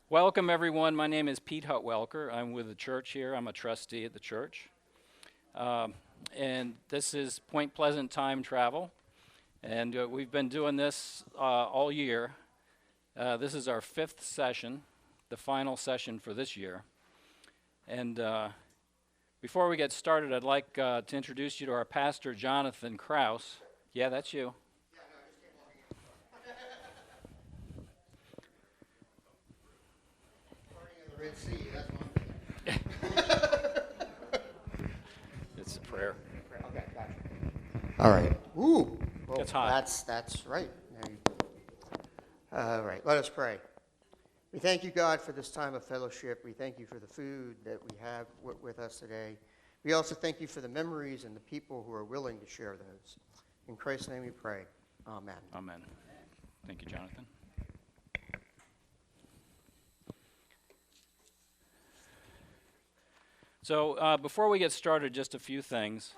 Welcome, everyone. My name is Pete Hutwelker. I'm with the church here. I'm a trustee at the church. And this is Point Pleasant Time Travel. And we've been doing this all year. This is our 5th session, the final session for this year. And before we get started, I'd like to introduce you to our pastor, Jonathan Kraus. Yeah, that's you. Red Sea, that's one. It's a prayer. Okay, gotcha. All right. Ooh. Whoa, It's hot. That's right. All right, let us pray. We thank you, God, for this time of fellowship. We thank you for the food that we have with us today. We also thank you for the memories and the people who are willing to share those. In Christ's name we pray. Amen. Amen. Thank you, Jonathan. So before we get started, just a few things.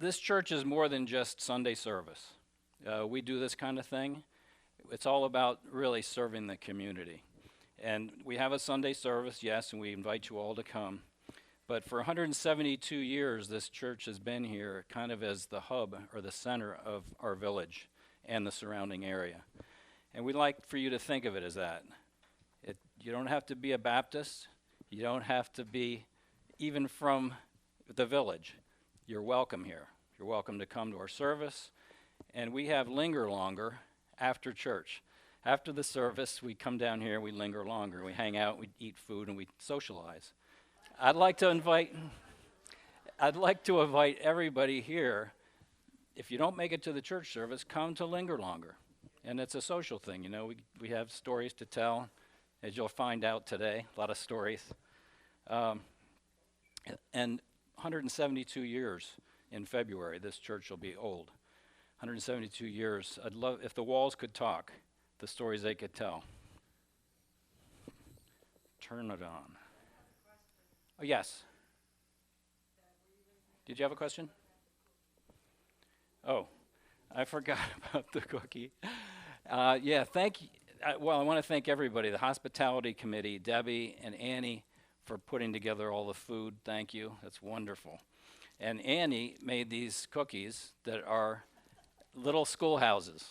This church is more than just Sunday service. We do this kind of thing. It's all about really serving the community. And we have a Sunday service, yes, and we invite you all to come. But for 172 years, this church has been here kind of as the hub or the center of our village and the surrounding area. And we'd like for you to think of it as that. You don't have to be a Baptist. You don't have to be even from the village. You're welcome here. You're welcome to come to our service. And we have linger longer after church. After the service, we come down here, we linger longer. We hang out, we eat food, and we socialize. I'd like to invite everybody here, if you don't make it to the church service, come to linger longer. And it's a social thing, you know. We have stories to tell, as you'll find out today, a lot of stories. And 172 years in February, this church will be old. 172 years. I'd love, if the walls could talk, the stories they could tell. Turn it on. Oh, yes. Did you have a question? Oh, I forgot about the cookie. Yeah, thank you. Well, I want to thank everybody, the hospitality committee, Debbie and Annie, for putting together all the food. Thank you. That's wonderful. And Annie made these cookies that are little schoolhouses.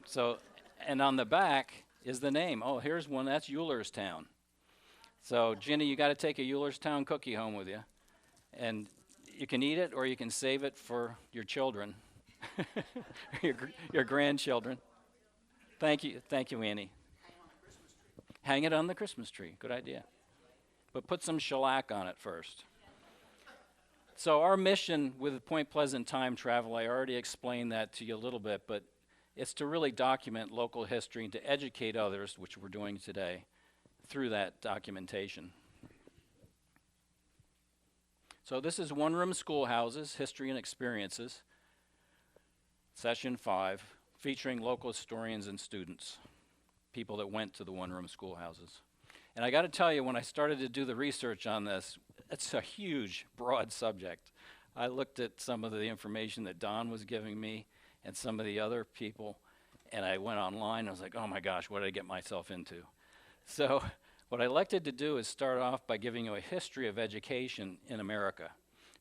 So, and on the back is the name. Oh, here's one. That's Eulerstown. So, Ginny, you got to take a Eulerstown cookie home with you. And you can eat it or you can save it for your children, your grandchildren. Thank you, Annie. Hang it on the Christmas tree. Good idea. But put some shellac on it first. So our mission with Point Pleasant Time Travel, I already explained that to you a little bit, but it's to really document local history and to educate others, which we're doing today, through that documentation. So this is one-room schoolhouses, history and experiences, Session-5. Featuring local historians and students, people that went to the one-room schoolhouses. And I got to tell you, when I started to do the research on this, it's a huge, broad subject. I looked at some of the information that Don was giving me and some of the other people, and I went online and I was like, oh my gosh, what did I get myself into? So what I elected to do is start off by giving you a history of education in America,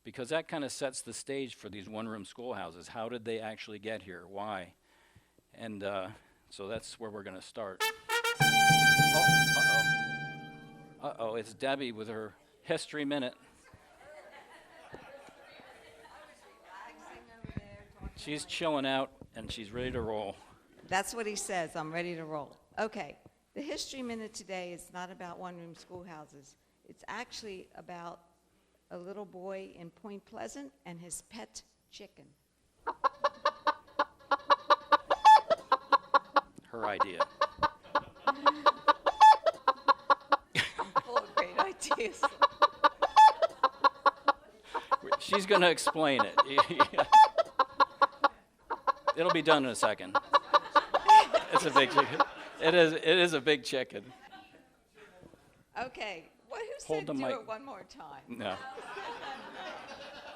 because that kind of sets the stage for these one-room schoolhouses. How did they actually get here? Why? And so that's where we're going to start. Uh-oh, it's Debbie with her History Minute. She's chilling out, and she's ready to roll. That's what he says. I'm ready to roll. Okay. The History Minute today is not about one-room schoolhouses. It's actually about a little boy in Point Pleasant and his pet chicken. Her idea. Full of great ideas. She's going to explain it. It'll be done in a second. It's a big chicken. It is a big chicken. Okay. Who Hold said the do mic. it one more time? No.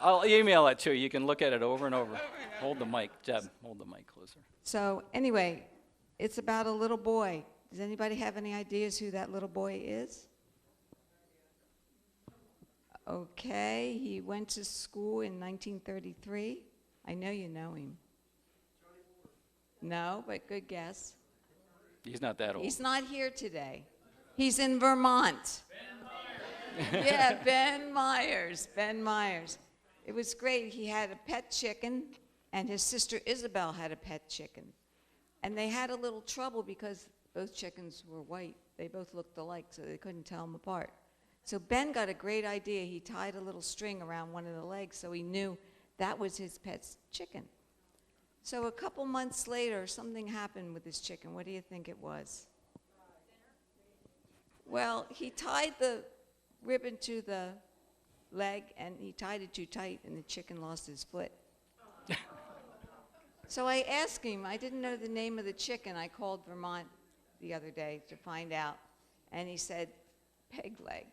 I'll email it to you. You can look at it over and over. Hold the mic, Jeb. Hold the mic closer. So anyway, it's about a little boy. Does anybody have any ideas who that little boy is? Okay, he went to school in 1933. I know you know him. No, but good guess. He's not that old. He's not here today. He's in Vermont. Yeah, Ben Myers. Ben Myers. It was great. He had a pet chicken, and his sister Isabel had a pet chicken. And they had a little trouble because both chickens were white. They both looked alike, so they couldn't tell them apart. So Ben got a great idea. He tied a little string around one of the legs so he knew that was his pet's chicken. So a couple months later, something happened with his chicken. What do you think it was? Well, he tied the ribbon to the leg, and he tied it too tight, and the chicken lost his foot. So I asked him, I didn't know the name of the chicken. I called Vermont the other day to find out, and he said, Peg Leg.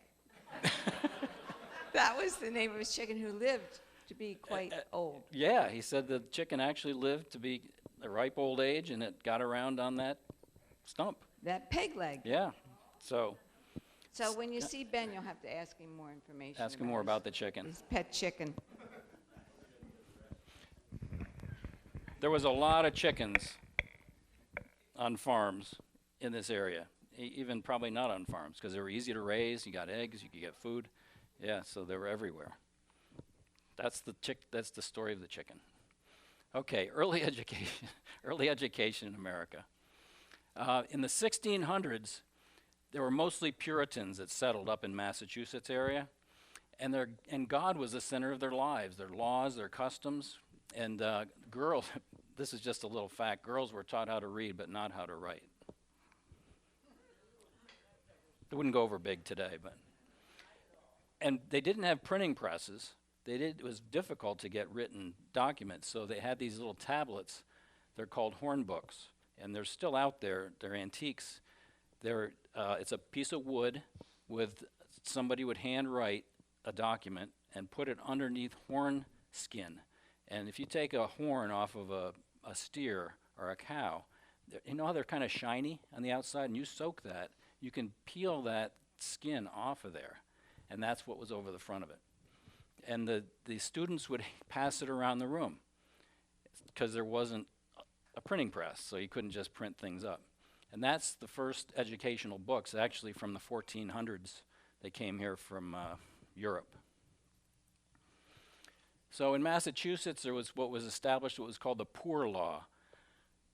That was the name of his chicken, who lived to be quite old. Yeah, he said the chicken actually lived to be a ripe old age, and it got around on that stump. That Peg Leg. Yeah, so So when you see Ben, you'll have to ask him more information. ask him more about the chicken. His pet chicken. There was a lot of chickens on farms in this area, even probably not on farms, because they were easy to raise. You got eggs, you could get food. Yeah, so they were everywhere. That's the story of the chicken. Okay, early education, early education in America. In the 1600s, there were mostly Puritans that settled up in Massachusetts area, and God was the center of their lives, their laws, their customs, and girls. This is just a little fact: girls were taught how to read, but not how to write. It wouldn't go over big today, and they didn't have printing presses. It was difficult to get written documents, so they had these little tablets. They're called horn books, and they're still out there. They're antiques. It's a piece of wood with somebody would handwrite a document and put it underneath horn skin. And if you take a horn off of a steer or a cow, you know how they're kind of shiny on the outside, and you soak that, you can peel that skin off of there, and that's what was over the front of it. And the students would pass it around the room because there wasn't a printing press, so you couldn't just print things up. And that's the first educational books, actually from the 1400s. They came here from Europe. So in Massachusetts, there was what was established, what was called the Poor Law.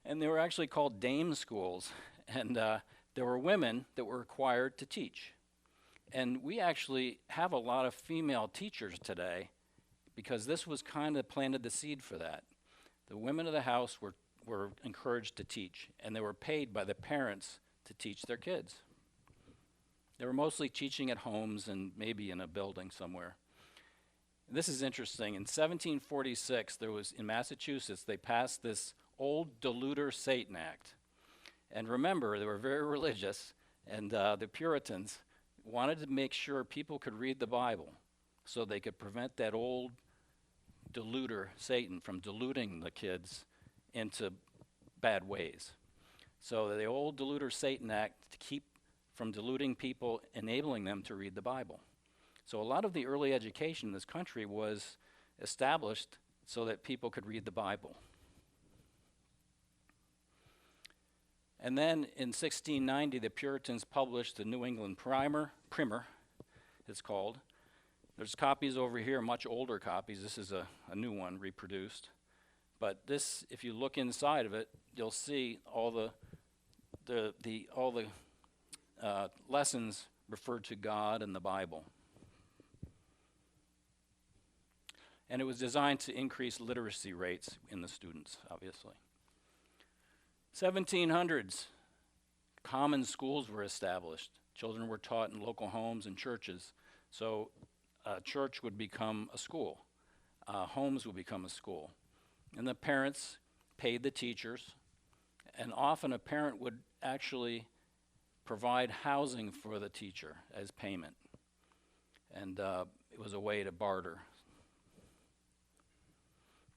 And they were actually called dame schools. And there were women that were required to teach. And we actually have a lot of female teachers today because this was kind of planted the seed for that. The women of the house were encouraged to teach, and they were paid by the parents to teach their kids. They were mostly teaching at homes and maybe in a building somewhere. This is interesting. In 1746, in Massachusetts, they passed this Old Deluder Satan Act. And remember, they were very religious, and the Puritans wanted to make sure people could read the Bible so they could prevent that old deluder, Satan, from deluding the kids into bad ways. So the Old Deluder Satan Act to keep from deluding people, enabling them to read the Bible. So a lot of the early education in this country was established so that people could read the Bible. And then in 1690, the Puritans published the New England Primer, it's called. There's copies over here, much older copies. This is a new one reproduced. But this, if you look inside of it, you'll see all the lessons referred to God and the Bible. And it was designed to increase literacy rates in the students, obviously. 1700s, common schools were established. Children were taught in local homes and churches. So a church would become a school. Homes would become a school. And the parents paid the teachers. And often a parent would actually provide housing for the teacher as payment. And it was a way to barter.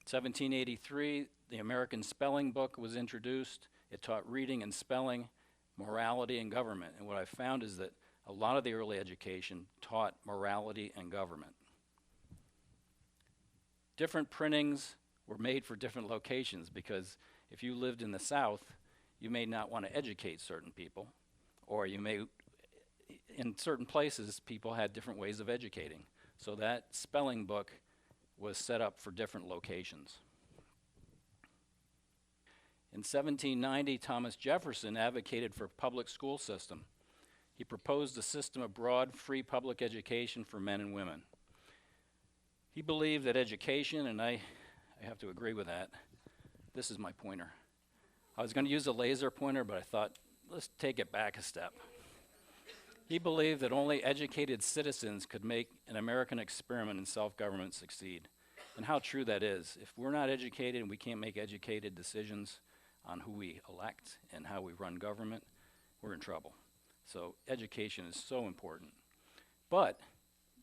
1783, the American Spelling Book was introduced. It taught reading and spelling, morality and government. And what I found is that a lot of the early education taught morality and government. Different printings were made for different locations, because if you lived in the South, you may not want to educate certain people, or you may, in certain places, people had different ways of educating. So that spelling book was set up for different locations. In 1790, Thomas Jefferson advocated for a public school system. He proposed a system of broad, free public education for men and women. He believed that education, and I have to agree with that. This is my pointer. I was going to use a laser pointer, but I thought, let's take it back a step. He believed that only educated citizens could make an American experiment in self-government succeed. And how true that is. If we're not educated and we can't make educated decisions on who we elect and how we run government, we're in trouble. So education is so important. But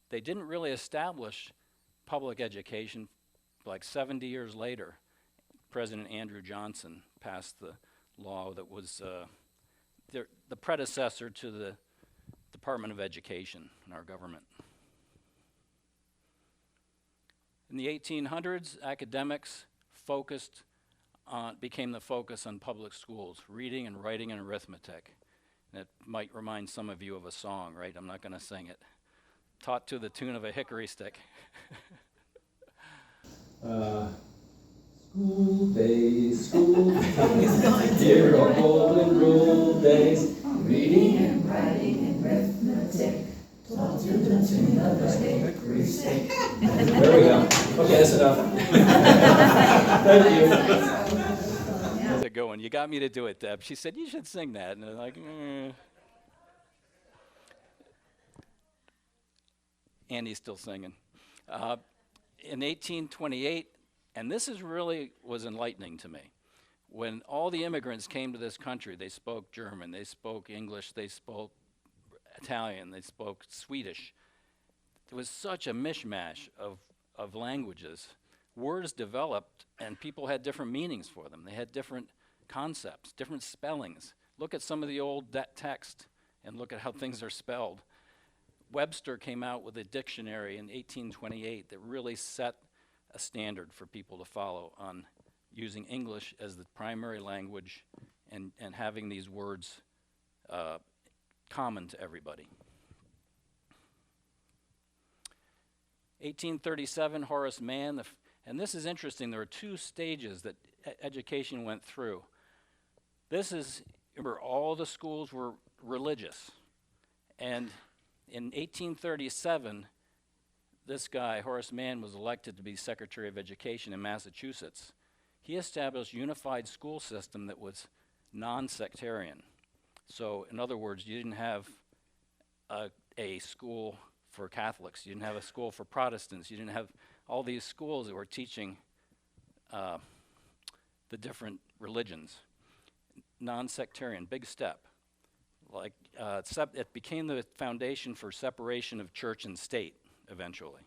they didn't really establish public education. Like 70 years later, President Andrew Johnson passed the law that was the predecessor to the Department of Education in our government. In the 1800s, academics became the focus on public schools, reading and writing and arithmetic. And it might remind some of you of a song, right? I'm not going to sing it. Taught to the tune of a hickory stick. School days, dear old golden rule days, reading and writing and arithmetic, taught to the tune of a hickory stick. There we go. Okay, that's enough. Thank you. How's it going? You got me to do it, Deb. She said, you should sing that. And I'm like, Andy's still singing. In 1828, and this was enlightening to me. When all the immigrants came to this country, they spoke German, they spoke English, they spoke Italian, they spoke Swedish. There was such a mishmash of languages. Words developed, and people had different meanings for them. They had different concepts, different spellings. Look at some of the old text, and look at how things are spelled. Webster came out with a dictionary in 1828 that really set a standard for people to follow on using English as the primary language and having these words common to everybody. 1837, Horace Mann, and this is interesting, there are two stages that education went through. Remember, all the schools were religious, and in 1837, this guy, Horace Mann, was elected to be Secretary of Education in Massachusetts. He established a unified school system that was non-sectarian. So, in other words, you didn't have a school for Catholics, you didn't have a school for Protestants, you didn't have all these schools that were teaching the different religions. Non-sectarian, big step. It became the foundation for separation of church and state eventually.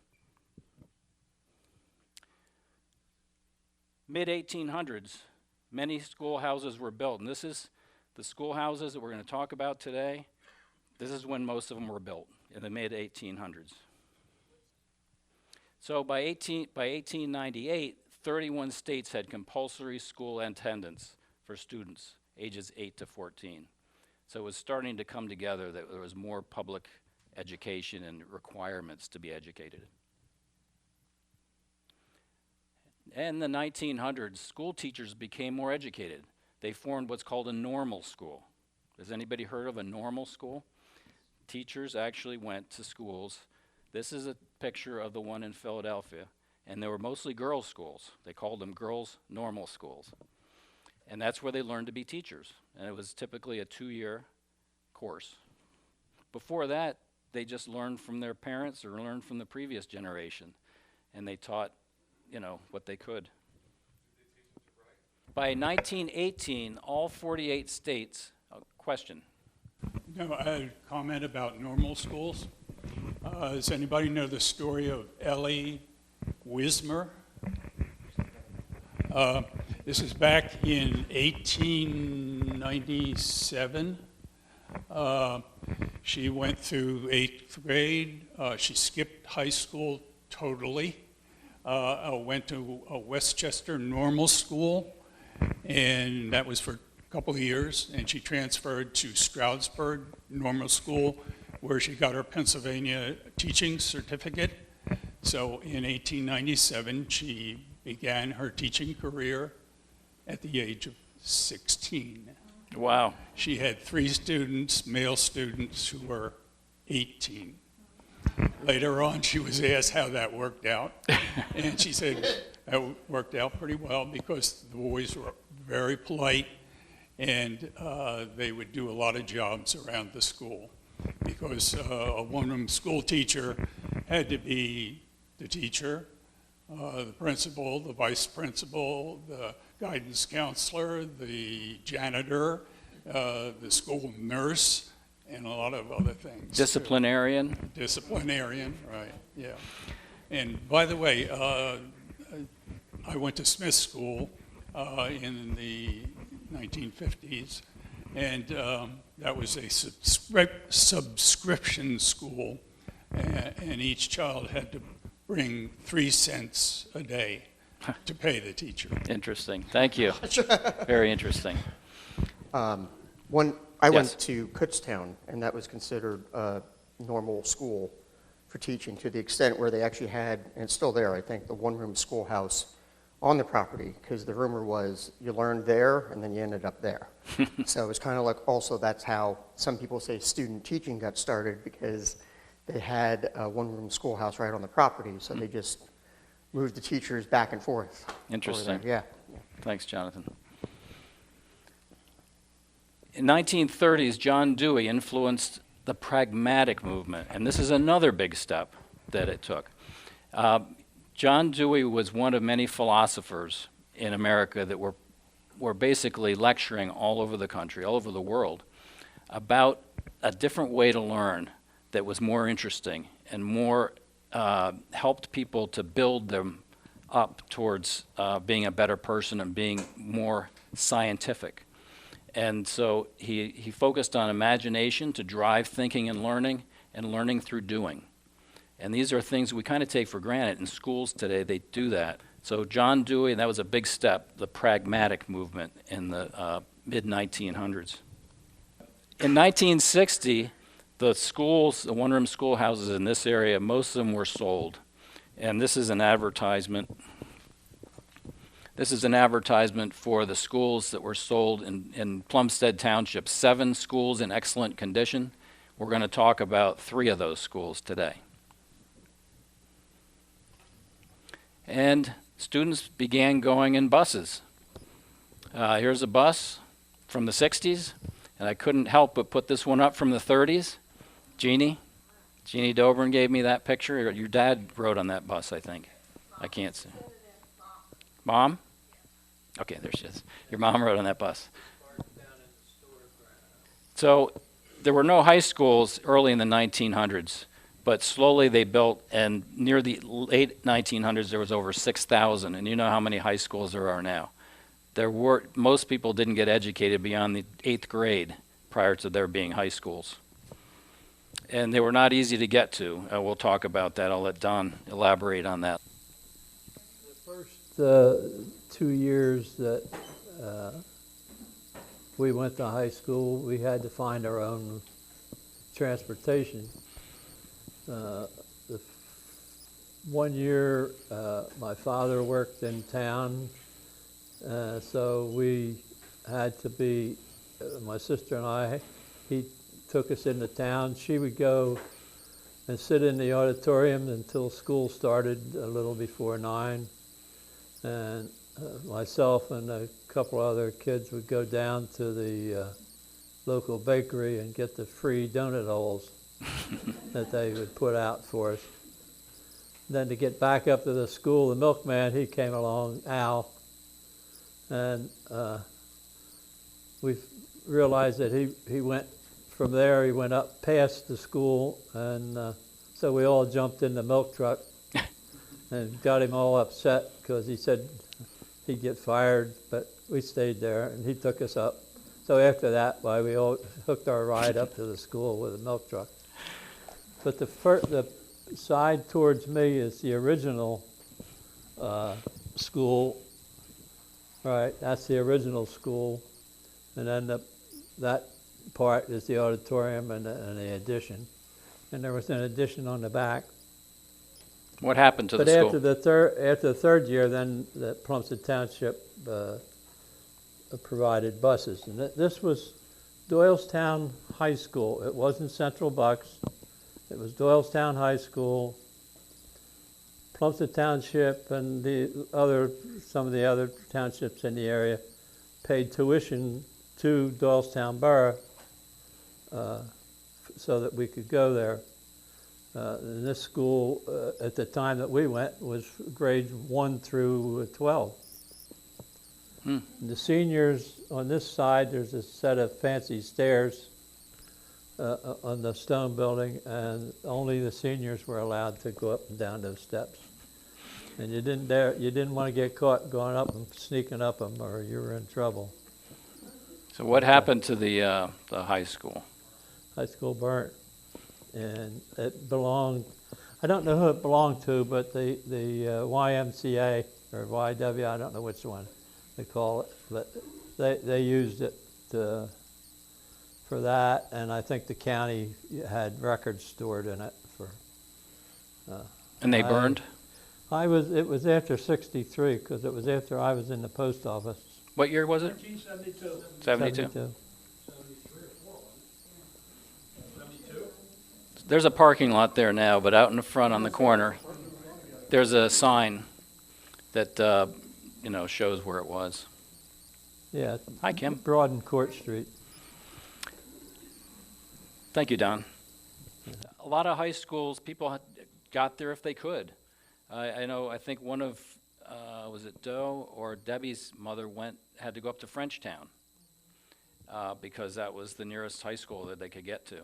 Mid-1800s, many schoolhouses were built, and this is the schoolhouses that we're going to talk about today. This is when most of them were built, in the mid-1800s. So by 1898, 31 states had compulsory school attendance for students ages 8 to 14. So it was starting to come together that there was more public education and requirements to be educated. In the 1900s, school teachers became more educated. They formed what's called a normal school. Has anybody heard of a normal school? Teachers actually went to schools. This is a picture of the one in Philadelphia, and they were mostly girls' schools. They called them girls' normal schools. And that's where they learned to be teachers. And it was typically a 2-year course. Before that, they just learned from their parents or learned from the previous generation. And they taught, what they could. By 1918, all 48 states, question. No, I had a comment about normal schools. Does anybody know the story of Ellie Wismer? This is back in 1897. She went through 8th grade. She skipped high school totally. Went to a Westchester normal school, and that was for a couple of years. And she transferred to Stroudsburg Normal School, where she got her Pennsylvania teaching certificate. So in 1897, she began her teaching career at the age of 16. Wow. She had 3 students, male students, who were 18. Later on, she was asked how that worked out, and she said that worked out pretty well because the boys were very polite, and they would do a lot of jobs around the school because a one-room school teacher had to be the teacher, the principal, the vice principal, the guidance counselor, the janitor, the school nurse, and a lot of other things. Disciplinarian? Disciplinarian, right, yeah. And by the way, I went to Smith School in the 1950s, and that was a subscription school, and each child had to bring 3 cents a day to pay the teacher. Interesting. Thank you. Very interesting. I Yes. went to Kutztown, and that was considered a normal school for teaching to the extent where they actually had, and it's still there, I think, the one-room schoolhouse on the property, because the rumor was you learned there and then you ended up there. So it was kind of like, also that's how some people say student teaching got started, because they had a one-room schoolhouse right on the property, so they just moved the teachers back and forth. over Interesting. there. Yeah. Thanks, Jonathan. In 1930s, John Dewey influenced the pragmatic movement, and this is another big step that it took. John Dewey was one of many philosophers in America that were basically lecturing all over the country, all over the world, about a different way to learn that was more interesting and more helped people to build them up towards being a better person and being more scientific. And so he focused on imagination to drive thinking and learning through doing. And these are things we kind of take for granted. In schools today, they do that. So John Dewey, and that was a big step, the pragmatic movement in the mid-1900s. In 1960, the schools, the one-room schoolhouses in this area, most of them were sold. And this is an advertisement. This is an advertisement for the schools that were sold in Plumstead Township. 7 schools in excellent condition. We're going to talk about 3 of those schools today. And students began going in buses. Here's a bus from the 60s, and I couldn't help but put this one up from the 30s. Jeannie Dobrin gave me that picture. Your dad rode on that bus, I think. I can't see. Mom? Okay, there she is. Your mom rode on that bus. So there were no high schools early in the 1900s, but slowly they built, and near the late 1900s there was over 6,000, and you know how many high schools there are now. Most people didn't get educated beyond the 8th grade prior to there being high schools. And they were not easy to get to. We'll talk about that. I'll let Don elaborate on that. The 2 years that we went to high school, we had to find our own transportation. The 1 year, my father worked in town, so we had to be, my sister and I, he took us into town. She would go and sit in the auditorium until school started a little before 9. And myself and a couple other kids would go down to the local bakery and get the free donut holes that they would put out for us. Then to get back up to the school, the milkman, he came along, Al, and we realized that he went from there, he went up past the school, and so we all jumped in the milk truck and got him all upset because he said he'd get fired, but we stayed there, and he took us up So after that, why we all hooked our ride up to the school with a milk truck. But the side towards me is the original school. Right, that's the original school, and then that part is the auditorium and the addition. And there was an addition on the back. What happened to the But school? after the third year, then the Plumstead Township provided buses. And this was Doylestown High School. It wasn't Central Bucks. It was Doylestown High School. Plumstead Township and some of the other townships in the area paid tuition to Doylestown Borough so that we could go there. And this school, at the time that we went, was grades 1 through 12. The seniors on this side, there's a set of fancy stairs on the stone building, and only the seniors were allowed to go up and down those steps. And you didn't want to get caught going up and sneaking up them, or you were in trouble. So what happened to the high school? High school burnt, and it belonged. I don't know who it belonged to, but the YMCA or YW, I don't know which one they call it, but they used it for that, and I think the county had records stored in it for. And they burned? It was after '63, because it was after I was in the post office. What year was it? 1972. 72? There's a parking lot there now, but out in the front on the corner, there's a sign that, shows where it was. Yeah. Hi, Kim. Broad and Court Street. Thank you, Don. A lot of high schools, people got there if they could. I think one of, was it Doe or Debbie's mother had to go up to Frenchtown because that was the nearest high school that they could get to.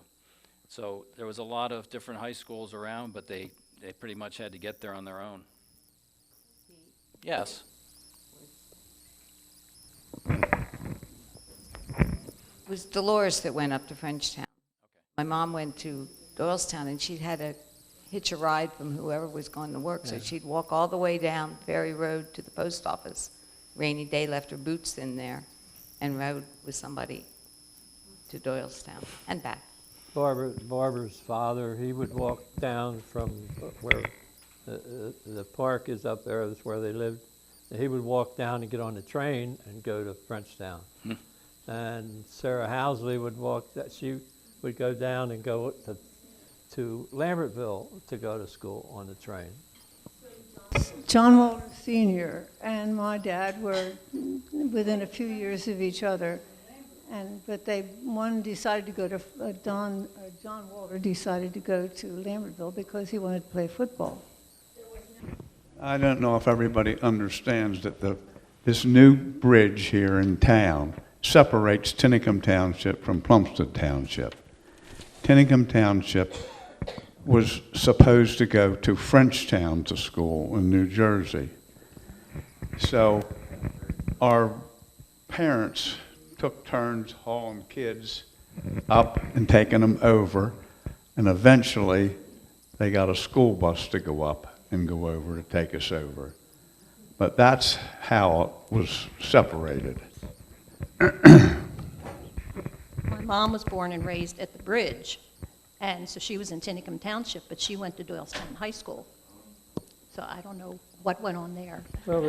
So there was a lot of different high schools around, but they pretty much had to get there on their own. Yes. It was Dolores that went up to Frenchtown. My mom went to Doylestown, and she'd had to hitch a ride from whoever was going to work, so she'd walk all the way down Ferry Road to the post office. Rainy day, left her boots in there, and rode with somebody to Doylestown and back. Barbara's father, he would walk down from where the park is up there, that's where they lived. He would walk down and get on the train and go to Frenchtown. And Sarah Housley would she would go down and go to Lambertville to go to school on the train. John Walter Sr. and my dad were within a few years of each other, but one decided to go to John Walter decided to go to Lambertville because he wanted to play football. I don't know if everybody understands that this new bridge here in town separates Tinicum Township from Plumstead Township. Tinicum Township was supposed to go to Frenchtown to school in New Jersey. So our parents took turns hauling kids up and taking them over, and eventually they got a school bus to go up and go over to take us over. But that's how it was separated. My mom was born and raised at the bridge, and so she was in Tinicum Township, but she went to Doylestown High School. So I don't know what went on there. Well,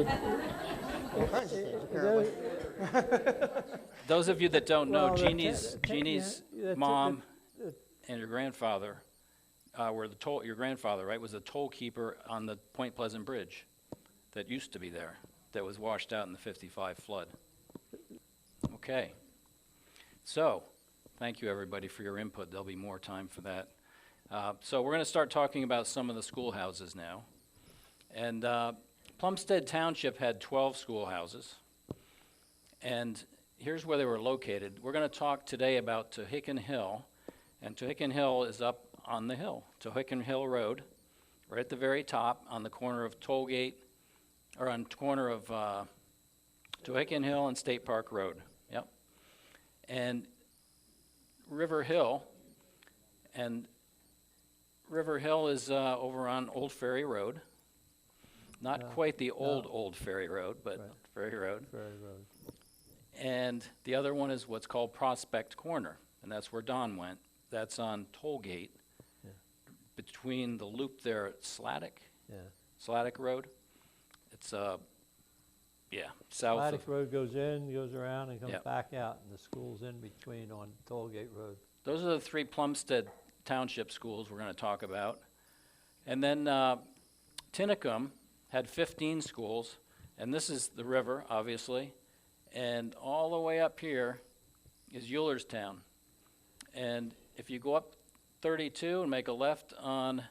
Those of you that don't know, Well, Jeannie's mom and your grandfather your grandfather, right, was the toll keeper on the Point Pleasant Bridge that used to be there, that was washed out in the '55 flood. Okay. So, thank you everybody for your input. There'll be more time for that. So we're going to start talking about some of the schoolhouses now. And Plumstead Township had 12 schoolhouses. And here's where they were located. We're going to talk today about Tohickon Hill. And Tohickon Hill is up on the hill, Tohickon Hill Road, right at the very top on the corner of Tollgate, or on the corner of Tohickon Hill and State Park Road. Yep. And River Hill, and River Hill is over on Old Ferry Road. Not quite the old Ferry Road, but Right. Ferry Road. Ferry Road. And the other one is what's called Prospect Corner, and that's where Don went. That's on Tollgate, Yeah. between the loop there at Sladdick Road. It's south Sladdick of. Road goes in, goes around, and comes Yep. back out, and the school's in between on Tollgate Road. Those are the three Plumstead Township schools we're going to talk about. And then Tinicum had 15 schools, and this is the river, obviously. And all the way up here is Eulerstown. And if you go up 32 and make a left on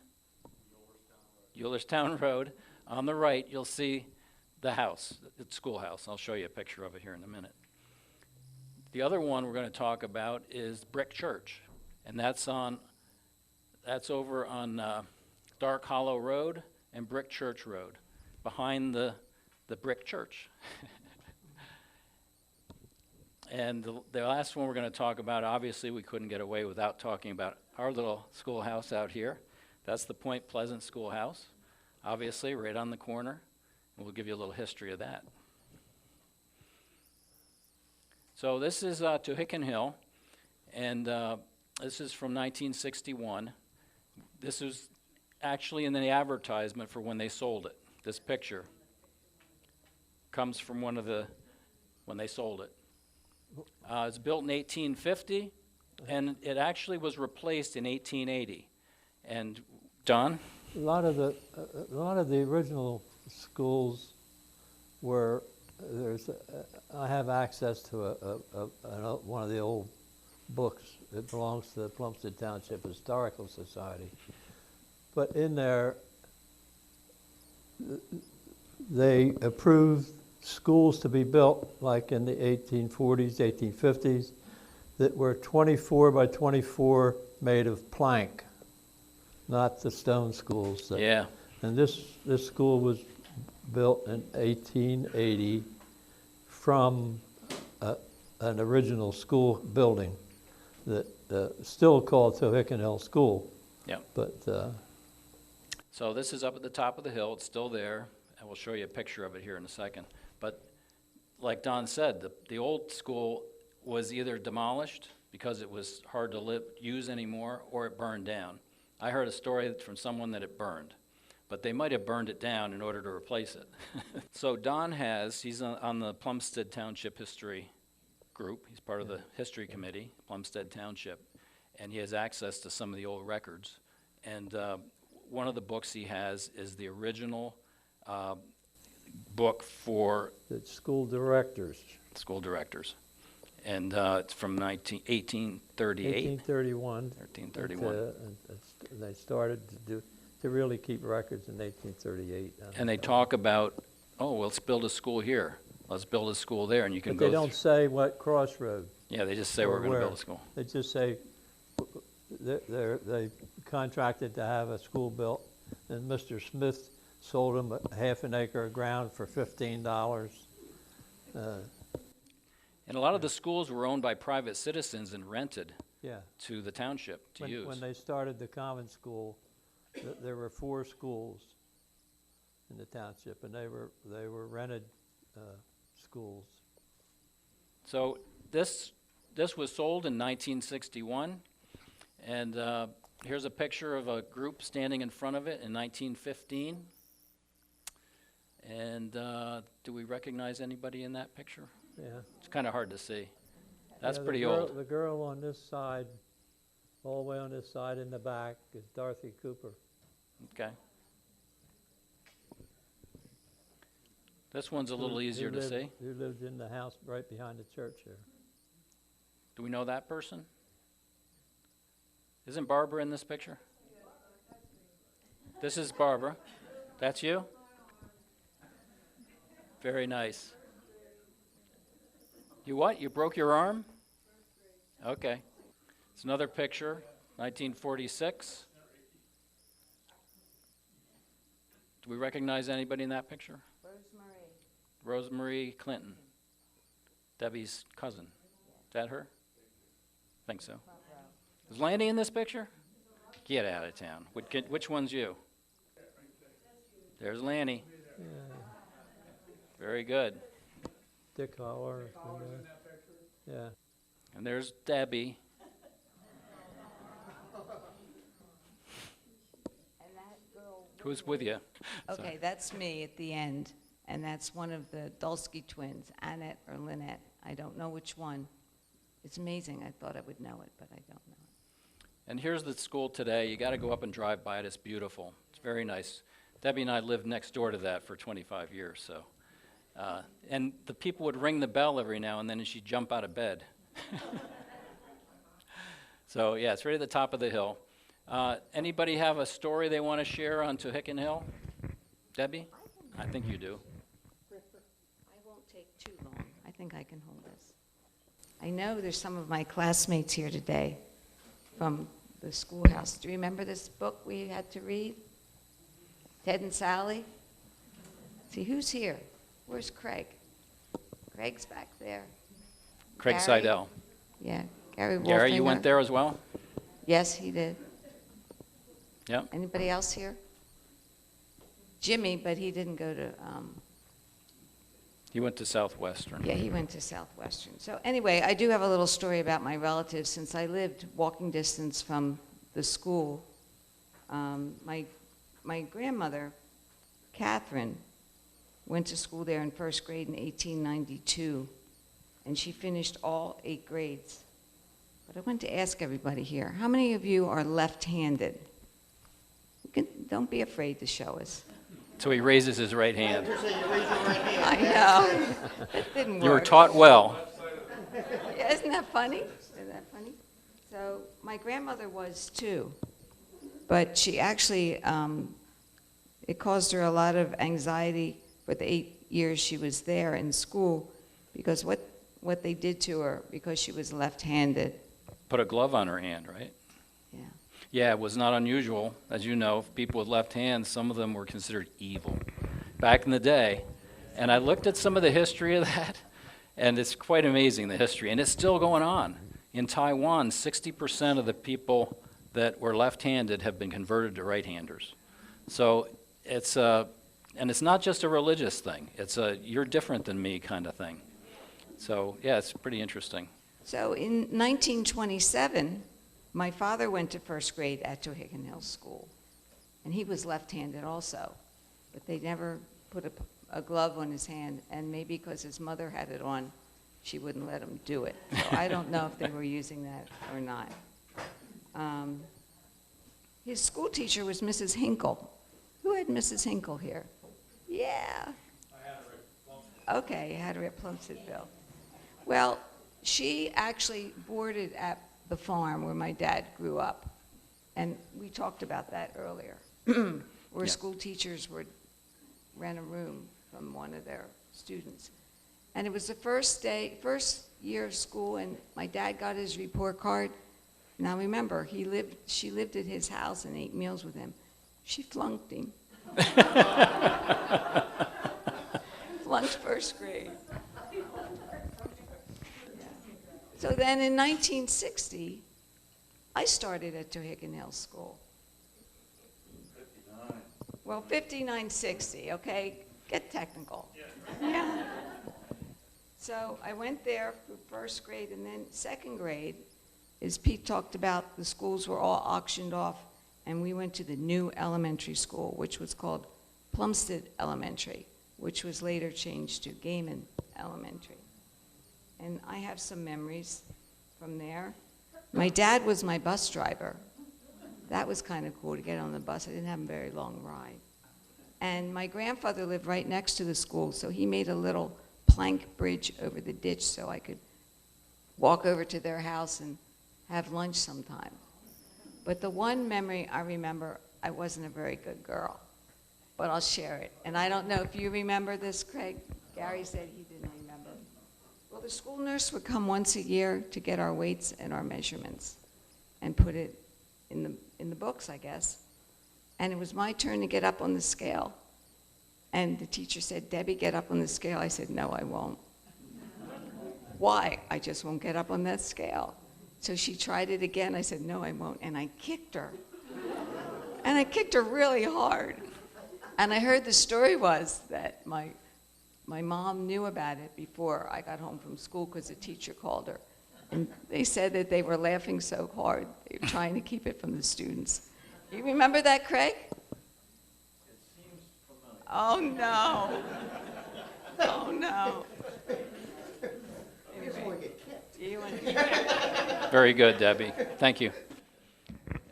Eulerstown Road, on the right, you'll see the house, the schoolhouse. I'll show you a picture of it here in a minute. The other one we're going to talk about is Brick Church, and that's over on Dark Hollow Road and Brick Church Road, behind the Brick Church. And the last one we're going to talk about, obviously we couldn't get away without talking about our little schoolhouse out here. That's the Point Pleasant Schoolhouse, obviously right on the corner, and we'll give you a little history of that. So this is Tohickon Hill, and this is from 1961. This is actually in the advertisement for when they sold it. This picture comes from when they sold it. It's built in 1850, and it actually was replaced in 1880. And Don? A lot of the original schools were, I have access to one of the old books. It belongs to the Plumstead Township Historical Society. But in there, they approved schools to be built like in the 1840s, 1850s, that were 24 by 24 made of plank, not the stone schools. Yeah. And this school was built in 1880 from an original school building that still called Tohickon Hill School. Yeah. But So this is up at the top of the hill. It's still there, and we'll show you a picture of it here in a second. But like Don said, the old school was either demolished because it was hard to use anymore, or it burned down. I heard a story from someone that it burned, but they might have burned it down in order to replace it. So Don he's on the Plumstead Township History Group. He's part of the History Committee, Plumstead Township, and he has access to some of the old records. And one of the books he has is the original book for the school directors. School directors. And it's from 1838. 1831. 1831. They started to really keep records in 1838. And they talk about, let's build a school here. Let's build a school there, and you can But they go. don't say what crossroad. Yeah, they just say or we're going to where. build a school. They just say they contracted to have a school built, and Mr. Smith sold them a half an acre of ground for $15. And a lot of the schools were owned by private citizens and rented Yeah. to the township to use. When they started the common school, there were 4 schools in the township, and they were rented schools. So this was sold in 1961, and here's a picture of a group standing in front of it in 1915. And do we recognize anybody in that picture? Yeah. It's kind of hard to see. That's Yeah, pretty the girl, old. The girl on this side, all the way on this side in the back, is Dorothy Cooper. Okay. This one's a little who easier to lived- see. Who lived in the house right behind the church there. Do we know that person? Isn't Barbara in this picture? This is Barbara. That's you? Very nice. You what? You broke your arm? Okay. It's another picture, 1946. Do we recognize anybody in that picture? Rosemary Clinton, Debbie's cousin. Is that her? Think so. Is Lanny in this picture? Get out of town. Which one's you? There's Lanny. Yeah, Very good. Dick Holler. Yeah. And there's Debbie. Who's with you? Okay, that's me at the end, and that's one of the Dulski twins, Annette or Lynette. I don't know which one. It's amazing. I thought I would know it, but I don't know it. And here's the school today. You got to go up and drive by it. It's beautiful. It's very nice. Debbie and I lived next door to that for 25 years. So, and the people would ring the bell every now and then, and she'd jump out of bed. So yeah, it's right at the top of the hill. Anybody have a story they want to share on Tohickon Hill? Debbie? I think you do. I won't take too long. I think I can hold this. I know there's some of my classmates here today from the schoolhouse. Do you remember this book we had to read? Ted and Sally? See, who's here? Where's Craig? Craig's back there. Craig Gary? Seidel. Yeah, Gary Wolfinger. Gary, you went there as well? Yes, he did. Yep. Anybody else here? Jimmy, but he didn't go to, He went to Southwestern. yeah, he went to Southwestern. So anyway, I do have a little story about my relatives. Since I lived walking distance from the school, my grandmother, Catherine, went to school there in first grade in 1892, and she finished all 8 grades. But I want to ask everybody here, how many of you are left-handed? Don't be afraid to show us. So he raises his right hand. I know. It didn't work. You were taught well. Yeah, isn't that funny? Isn't that funny? So my grandmother was too, but she actually, it caused her a lot of anxiety for the 8 years she was there in school, because what they did to her, because she was left-handed. Put a glove on her hand, right? Yeah. Yeah, it was not unusual. As you know, people with left hands, some of them were considered evil back in the day. And I looked at some of the history of that, and it's quite amazing, the history. And it's still going on. In Taiwan, 60% of the people that were left-handed have been converted to right-handers. So it's and it's not just a religious thing. It's a you're different than me kind of thing. So yeah, it's pretty interesting. So in 1927, my father went to first grade at Tohickon Hills School, and he was left-handed also, but they never put a glove on his hand, and maybe because his mother had it on, she wouldn't let him do it. So I don't know if they were using that or not. His school teacher was Mrs. Hinkle. Who had Mrs. Hinkle here? Yeah. Okay, you had her at Plumsteadville. Well, she actually boarded at the farm where my dad grew up, and we talked about that earlier, where Yeah. school teachers would rent a room from one of their students. And it was the first year of school, and my dad got his report card. Now remember, she lived at his house and ate meals with him. She flunked him. Flunked first grade. So then in 1960, I started at Tohickon Hills School. 59. Well, 5960, okay? Get technical. Yeah. So I went there for first grade, and then second grade, as Pete talked about, the schools were all auctioned off, and we went to the new elementary school, which was called Plumstead Elementary, which was later changed to Gaiman Elementary. And I have some memories from there. My dad was my bus driver. That was kind of cool to get on the bus. I didn't have a very long ride. And my grandfather lived right next to the school, so he made a little plank bridge over the ditch so I could walk over to their house and have lunch sometime. But the one memory I remember, I wasn't a very good girl, but I'll share it. And I don't know if you remember this, Craig. Gary said he didn't remember. Well, the school nurse would come once a year to get our weights and our measurements and put it in the books, I guess. And it was my turn to get up on the scale. And the teacher said, "Debbie, get up on the scale." I said, "No, I won't." "Why?" "I just won't get up on that scale." So she tried it again. I said, no, I won't. And I kicked her. And I kicked her really hard. And I heard the story was that my mom knew about it before I got home from school because the teacher called her. And they said that they were laughing so hard, they were trying to keep it from the students. You remember that, Craig? Oh, no. Oh, no. Anyway, you want to Very good, Debbie. Thank you.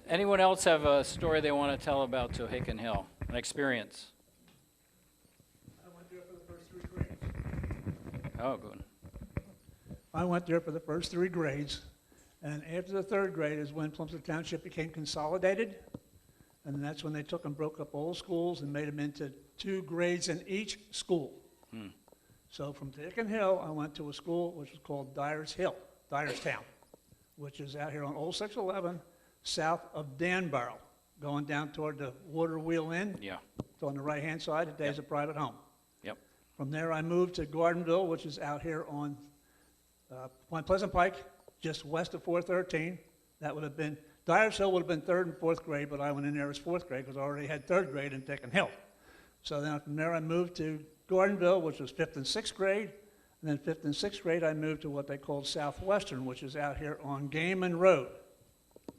Anyone else have a story they want to tell about Tohickon Hill, an experience? I went there for the first 3 grades. Oh, good. I went there for the first 3 grades, and after the 3rd grade is when Plumstead Township became consolidated, and that's when they took and broke up all schools and made them into 2 grades in each school. So from Tohickon Hill, I went to a school which is called Dyerstown, which is out here on Old 611, south of Danborough, going down toward the Water Wheel Inn. Yeah. It's on the right-hand side. Today's a private home. Yep. From there, I moved to Gardenville, which is out here on Point Pleasant Pike, just west of 413. That would have been, Dyer's Hill would have been 3rd and 4th grade, but I went in there as 4th grade because I already had 3rd grade in Tohickon Hill. So then from there, I moved to Gardenville, which was 5th and 6th grade. And then 5th and 6th grade, I moved to what they called Southwestern, which is out here on Gaiman Road.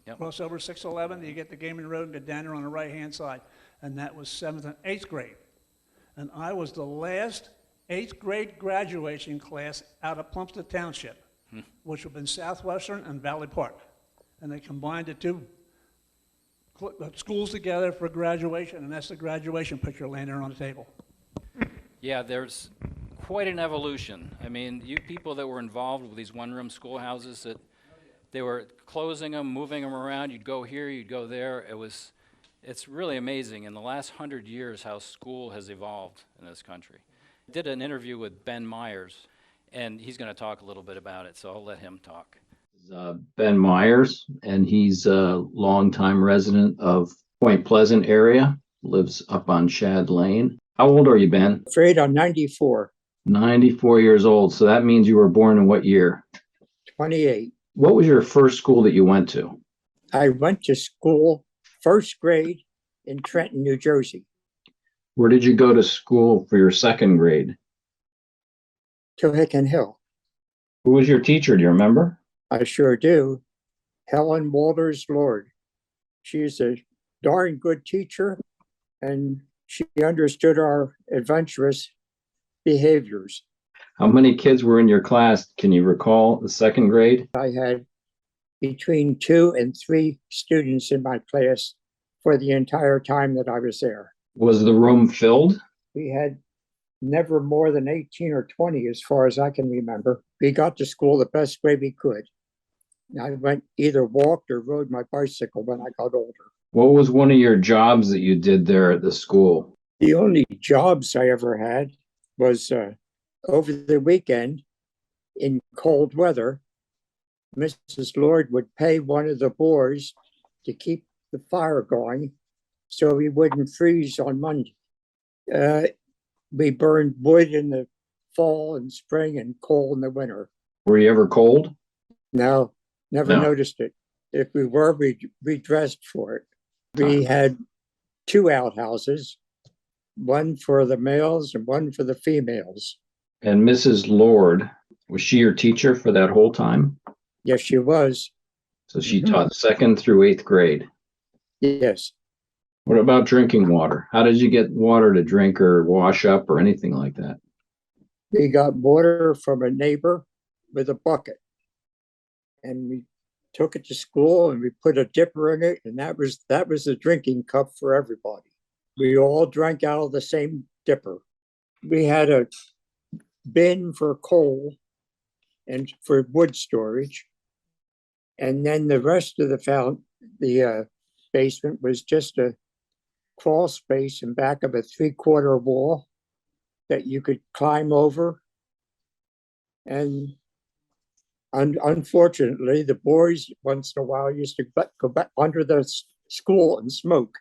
Yep. Cross over 611, you get to Gaiman Road and go down there on the right-hand side. And that was 7th and 8th grade. And I was the last 8th grade graduation class out of Plumstead Township, which would have been Southwestern and Valley Park. And they combined the 2 schools together for graduation, and that's the graduation picture laying there on the table. Yeah, there's quite an evolution. I mean, you people that were involved with these one-room schoolhouses, that they were closing them, moving them around. You'd go here, you'd go there. It's really amazing in the last 100 years how school has evolved in this country. I did an interview with Ben Myers, and he's going to talk a little bit about it, so I'll let him talk. Ben Myers, and he's a longtime resident of Point Pleasant area, lives up on Shad Lane. How old are you, Ben? Afraid I'm 94, 94 years old. So that means you were born in what year? 28. What was your first school that you went to? I went to school 1st grade in Trenton, New Jersey. Where did you go to school for your 2nd grade? Tohickon Hill. Who was your teacher? Do you remember? I sure do. Helen Walters Lord. She's a darn good teacher, and she understood our adventurous behaviors. How many kids were in your class? Can you recall the 2nd grade? I had between 2 and 3 students in my class for the entire time that I was there. Was the room filled? We had never more than 18 or 20 as far as I can remember. We got to school the best way we could. I went either walked or rode my bicycle when I got older. What was one of your jobs that you did there at the school? The only jobs I ever had was over the weekend in cold weather. Mrs. Lord would pay one of the boys to keep the fire going so we wouldn't freeze on Monday. We burned wood in the fall and spring and coal in the winter. Were you ever cold? No, never No. noticed it. If we were, we dressed for it. We had 2 outhouses, one for the males and one for the females. And Mrs. Lord, was she your teacher for that whole time? Yes, she was. So she taught 2nd through 8th grade. Yes. What about drinking water? How did you get water to drink or wash up or anything like that? We got water from a neighbor with a bucket. And we took it to school and we put a dipper in it, and that was the drinking cup for everybody. We all drank out of the same dipper. We had a bin for coal and for wood storage. And then the rest of the basement was just a crawl space in back of a 3/4 wall that you could climb over. And unfortunately, the boys once in a while used to go back under the school and smoke.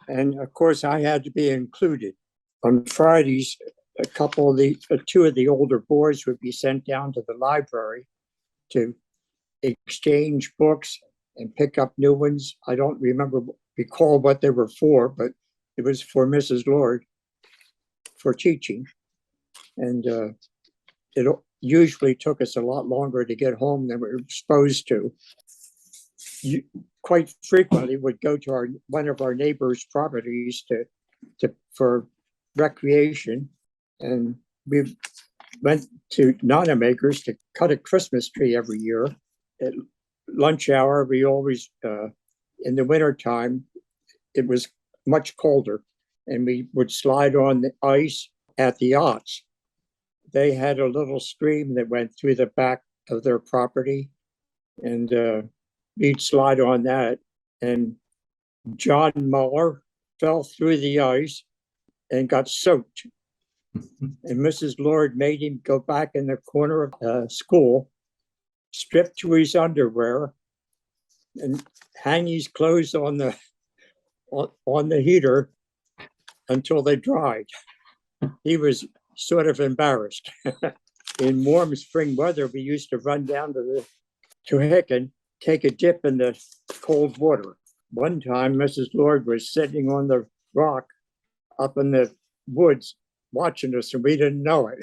And of course, I had to be included. On Fridays, two of the older boys would be sent down to the library to exchange books and pick up new ones. I don't recall what they were for, but it was for Mrs. Lord for teaching. And it usually took us a lot longer to get home than we were supposed to. You quite frequently would go to one of our neighbors' properties for recreation, and we went to Nonamaker's to cut a Christmas tree every year. At lunch hour, we always, in the wintertime, it was much colder, and we would slide on the ice at the yachts. They had a little stream that went through the back of their property, and we'd slide on that. And John Muller fell through the ice and got soaked. And Mrs. Lord made him go back in the corner of school, strip to his underwear, and hang his clothes on the heater until they dried. He was sort of embarrassed. In warm spring weather, we used to run down to Hicken, take a dip in the cold water. One time, Mrs. Lord was sitting on the rock up in the woods watching us, and we didn't know it.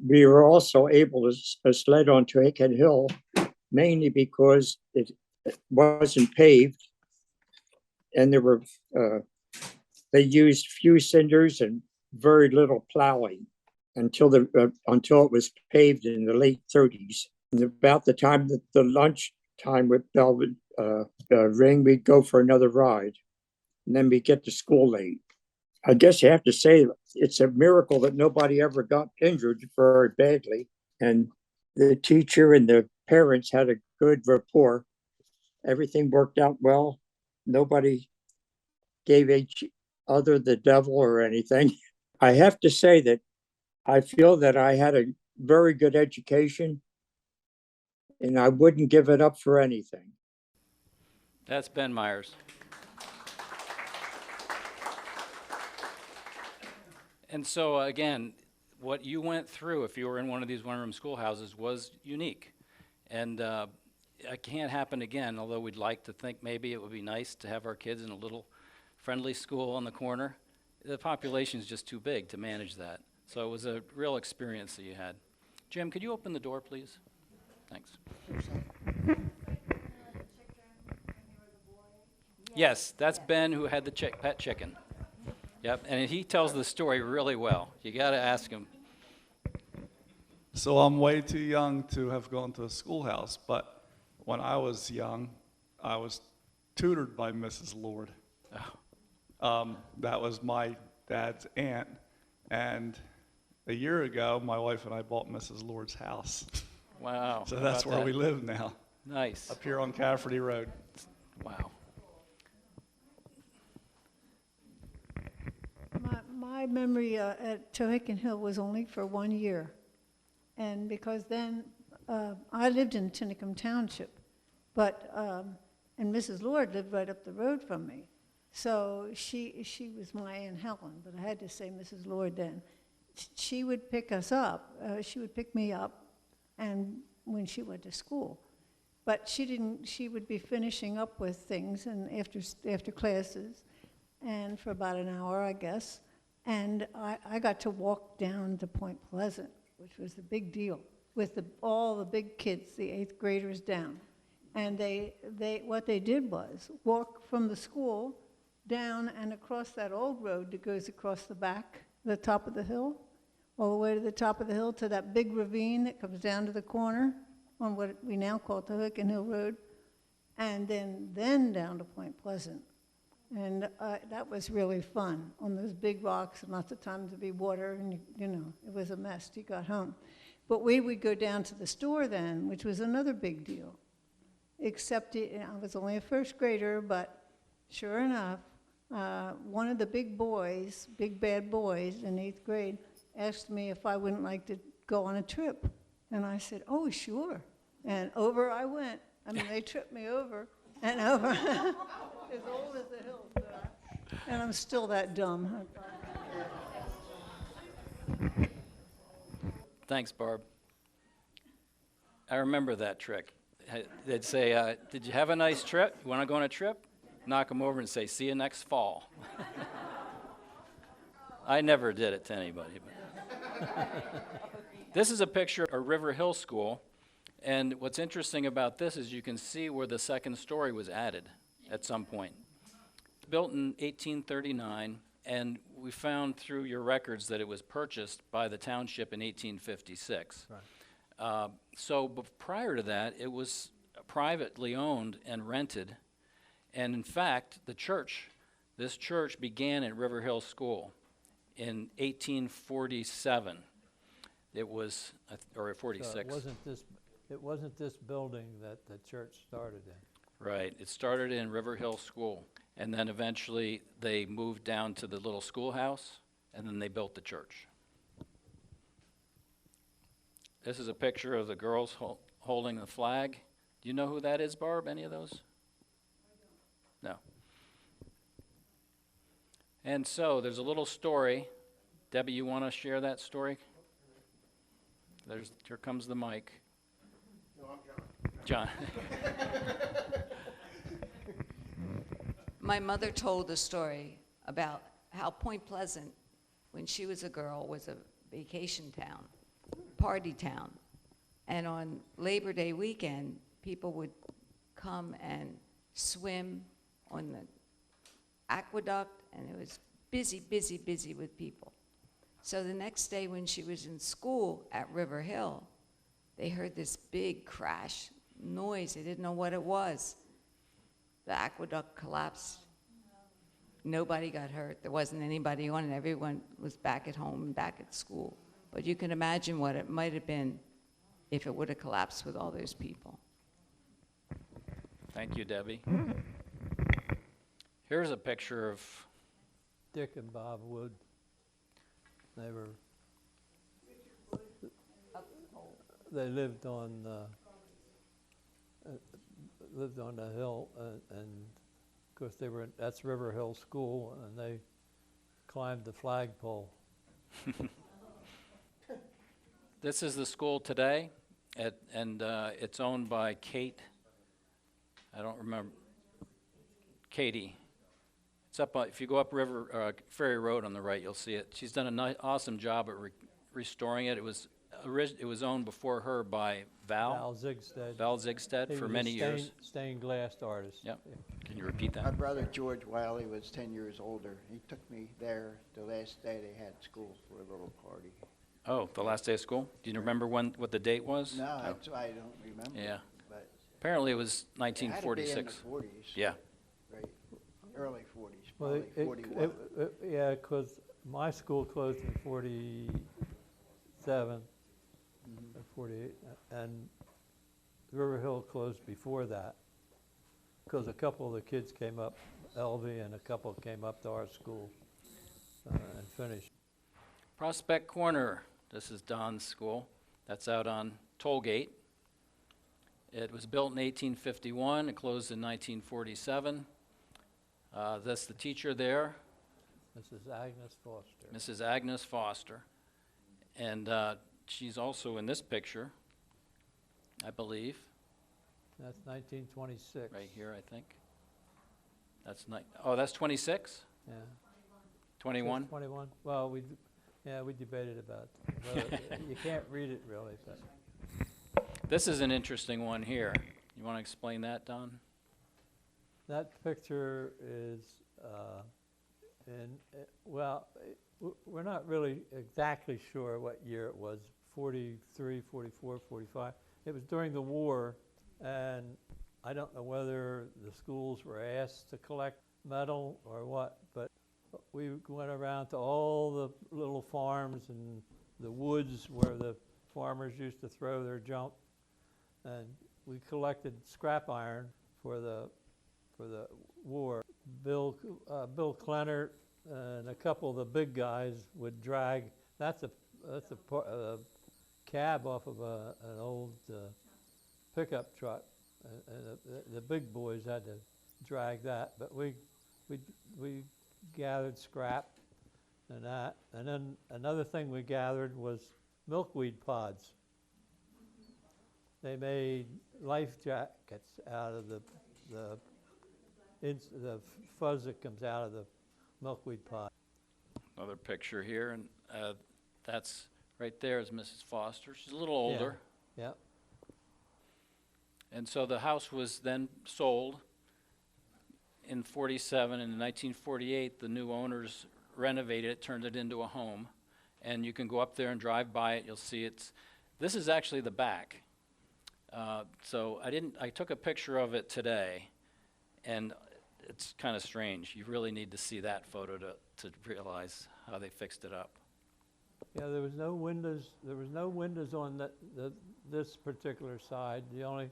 We were also able to sled onto Hicken Hill, mainly because it wasn't paved, and they used few cinders and very little plowing until it was paved in the late 30s. And about the time that the lunch time with bell would ring, we'd go for another ride, and then we'd get to school late. I guess you have to say it's a miracle that nobody ever got injured very badly, and the teacher and the parents had a good rapport. Everything worked out well. Nobody gave each other the devil or anything. I have to say that I feel that I had a very good education, and I wouldn't give it up for anything. That's Ben Myers. And so, again, what you went through, if you were in one of these one-room schoolhouses, was unique. And it can't happen again, although we'd like to think maybe it would be nice to have our kids in a little friendly school on the corner. The population is just too big to manage that. So it was a real experience that you had. Jim, could you open the door, please? Thanks. Yes, that's Ben who had the pet chicken. Yep, and he tells the story really well. You got to ask him. So I'm way too young to have gone to a schoolhouse, but when I was young, I was tutored by Mrs. Lord. Oh. That was my dad's aunt, and a year ago, my wife and I bought Mrs. Lord's house. Wow. So that's where we live now. Nice. Up here on Cafferty Road. Wow. My memory at Hicken Hill was only for 1 year. And because then I lived in Tinicum Township, but and Mrs. Lord lived right up the road from me. So she was my Aunt Helen, but I had to say Mrs. Lord then. She would pick us up. She would pick me up, and when she went to school, but she didn't. She would be finishing up with things, and after classes, and for about an hour, I guess. And I got to walk down to Point Pleasant, which was a big deal, with all the big kids, the 8th graders down. And what they did was walk from the school down and across that old road that goes across the top of the hill, all the way to the top of the hill to that big ravine that comes down to the corner on what we now call Hicken Hill Road, and then down to Point Pleasant. And that was really fun on those big rocks, and lots of times there'd be water, and it was a mess till you got home. But we would go down to the store then, which was another big deal. Except I was only a first grader, but sure enough, one of the big bad boys in 8th grade, asked me if I wouldn't like to go on a trip. And I said, oh, sure. And over I went. I mean, they tripped me over and over. As old as the hills, and I'm still that dumb. Thanks, Barb. I remember that trick. they'd say, did you have a nice trip? You want to go on a trip? Knock them over and say, see you next fall. I never did it to anybody. But. This is a picture of River Hill School, and what's interesting about this is you can see where the second story was added at some point. Built in 1839, and we found through your records that it was purchased by the township in 1856. Right. Prior to that, it was privately owned and rented, and in fact, this church began at River Hill School in 1847. It was, or 46. So it wasn't this building that the church started in. Right. It started in River Hill School, and then eventually they moved down to the little schoolhouse, and then they built the church. This is a picture of the girls holding the flag. Do you know who that is, Barb? Any of those? No. And so there's a little story. Debbie, you want to share that story? Here comes the mic. No, I'm John. John. My mother told a story about how Point Pleasant, when she was a girl, was a vacation town, party town. And on Labor Day weekend, people would come and swim on the aqueduct, and it was busy, busy, busy with people. So the next day when she was in school at River Hill, they heard this big crash noise. They didn't know what it was. The aqueduct collapsed. Nobody got hurt. There wasn't anybody on it. Everyone was back at home and back at school. But you can imagine what it might have been if it would have collapsed with all those people. Thank you, Debbie. Here's a picture of Dick and Bob Wood. They lived on the hill, and of course that's River Hill School, and they climbed the flagpole. This is the school today, and it's owned by Kate. I don't remember. Katie. It's up. If you go up Ferry Road on the right, you'll see it. She's done an awesome job at restoring it. It was owned before her by Val Zigstead. Val Zigstead for many years. Stained glass artist. Yep. Can you repeat My that? brother George Wiley was 10 years older. He took me there the last day they had school for a little party. Oh, the last day of school. Do you remember what the date was? No, that's why I don't remember. Yeah. But Apparently, it was it had to be in the 1946. 40s. Yeah. Right. Early 40s, Well, probably 41. yeah, because my school closed in 47 or 48, and River Hill closed before that, because a couple of the kids came up, LV, and a couple came up to our school and finished. Prospect Corner. This is Don's school. That's out on Tollgate. It was built in 1851. It closed in 1947. That's the teacher there, Mrs. Agnes Foster. Mrs. Agnes Foster. And she's also in this picture, I believe. That's 1926. Right here, I think. That's 26? Yeah. 21? 21. Well, we debated about whether you can't read it really, but This is an interesting one here. You want to explain that, Don? that picture is we're not really exactly sure what year it was, 43, 44, 45. It was during the war, and I don't know whether the schools were asked to collect metal or what, but we went around to all the little farms and the woods where the farmers used to throw their junk, and we collected scrap iron for the war. Bill Clennert and a couple of the big guys would drag. That's a cab off of an old pickup truck, and the big boys had to drag that. But we gathered scrap and that, and then another thing we gathered was milkweed pods. They made life jackets out of the fuzz that comes out of the milkweed pot. Another picture here, and that's right there is Mrs. Foster. She's a little older. Yeah. And so the house was then sold in 47, and in 1948, the new owners renovated it, turned it into a home. And you can go up there and drive by it, you'll see this is actually the back. So I took a picture of it today, and it's kind of strange. You really need to see that photo to realize how they fixed it up. Yeah, there was no windows on this particular side. The only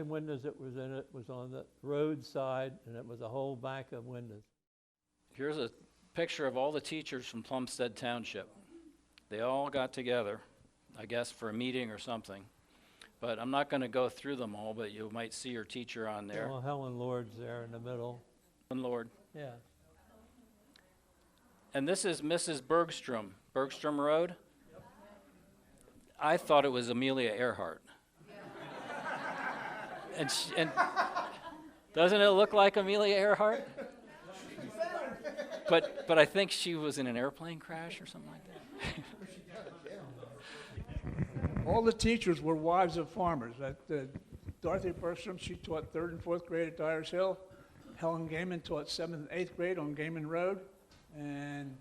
windows that was in it was on the road side, and it was a whole bank of windows. Here's a picture of all the teachers from Plumstead Township. They all got together, I guess, for a meeting or something. But I'm not going to go through them all, but you might see your teacher on there. Well, Helen Lord's there in the middle. Helen Lord. Yeah. And this is Mrs. Bergstrom Road. I thought it was Amelia Earhart. And doesn't it look like Amelia Earhart? But I think she was in an airplane crash or something like that. All the teachers were wives of farmers. Dorothy Bergstrom, she taught 3rd and 4th grade at Dyers Hill. Helen Gaiman taught 7th and 8th grade on Gaiman Road. And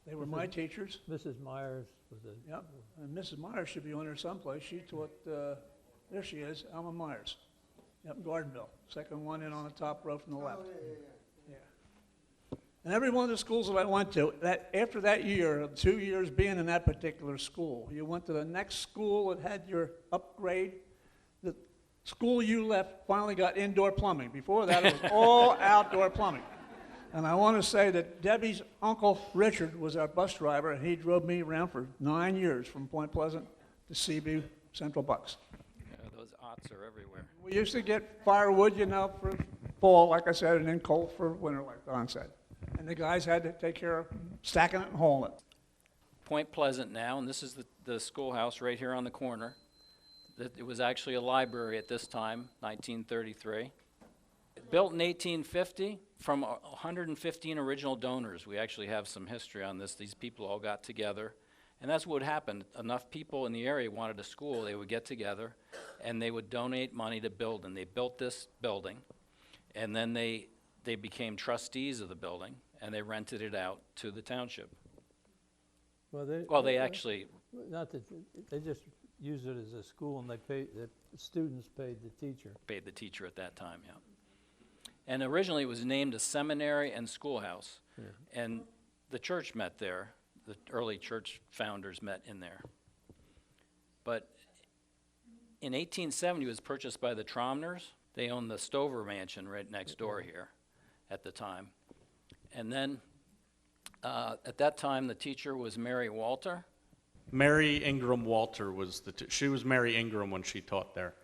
they were my teachers. Mrs. Myers was a... Yep, and Mrs. Myers should be on there someplace. She taught, there she is, Alma Myers. Yep, Gardenville. Second one in on the top row from the left. Yeah. And every one of the schools that I went to, after that year, 2 years being in that particular school, you went to the next school that had your upgrade. The school you left finally got indoor plumbing. Before that, it was all outdoor plumbing. And I want to say that Debbie's uncle Richard was our bus driver, and he drove me around for 9 years from Point Pleasant to Seaview Central Bucks. Yeah, those aughts are everywhere. We used to get firewood, for fall, like I said, and then coal for winter, like Don said. And the guys had to take care of stacking it and hauling it. Point Pleasant now, and this is the schoolhouse right here on the corner. It was actually a library at this time, 1933. Built in 1850 from 115 original donors. We actually have some history on this. These people all got together, and that's what happened. Enough people in the area wanted a school, they would get together, and they would donate money to build, and they built this building, and then they became trustees of the building, and they rented it out to the township. Well, They actually... Not that, they just used it as a school, and the students paid the teacher. Paid the teacher at that time, yeah. And originally it was named a seminary and schoolhouse. Yeah. And the church met there. The early church founders met in there. But in 1870 it was purchased by the Tromners. They owned the Stover Mansion right next door here at the time. And then at that time the teacher was Mary Walter. Mary Ingram Walter was she was Mary Ingram when she taught there.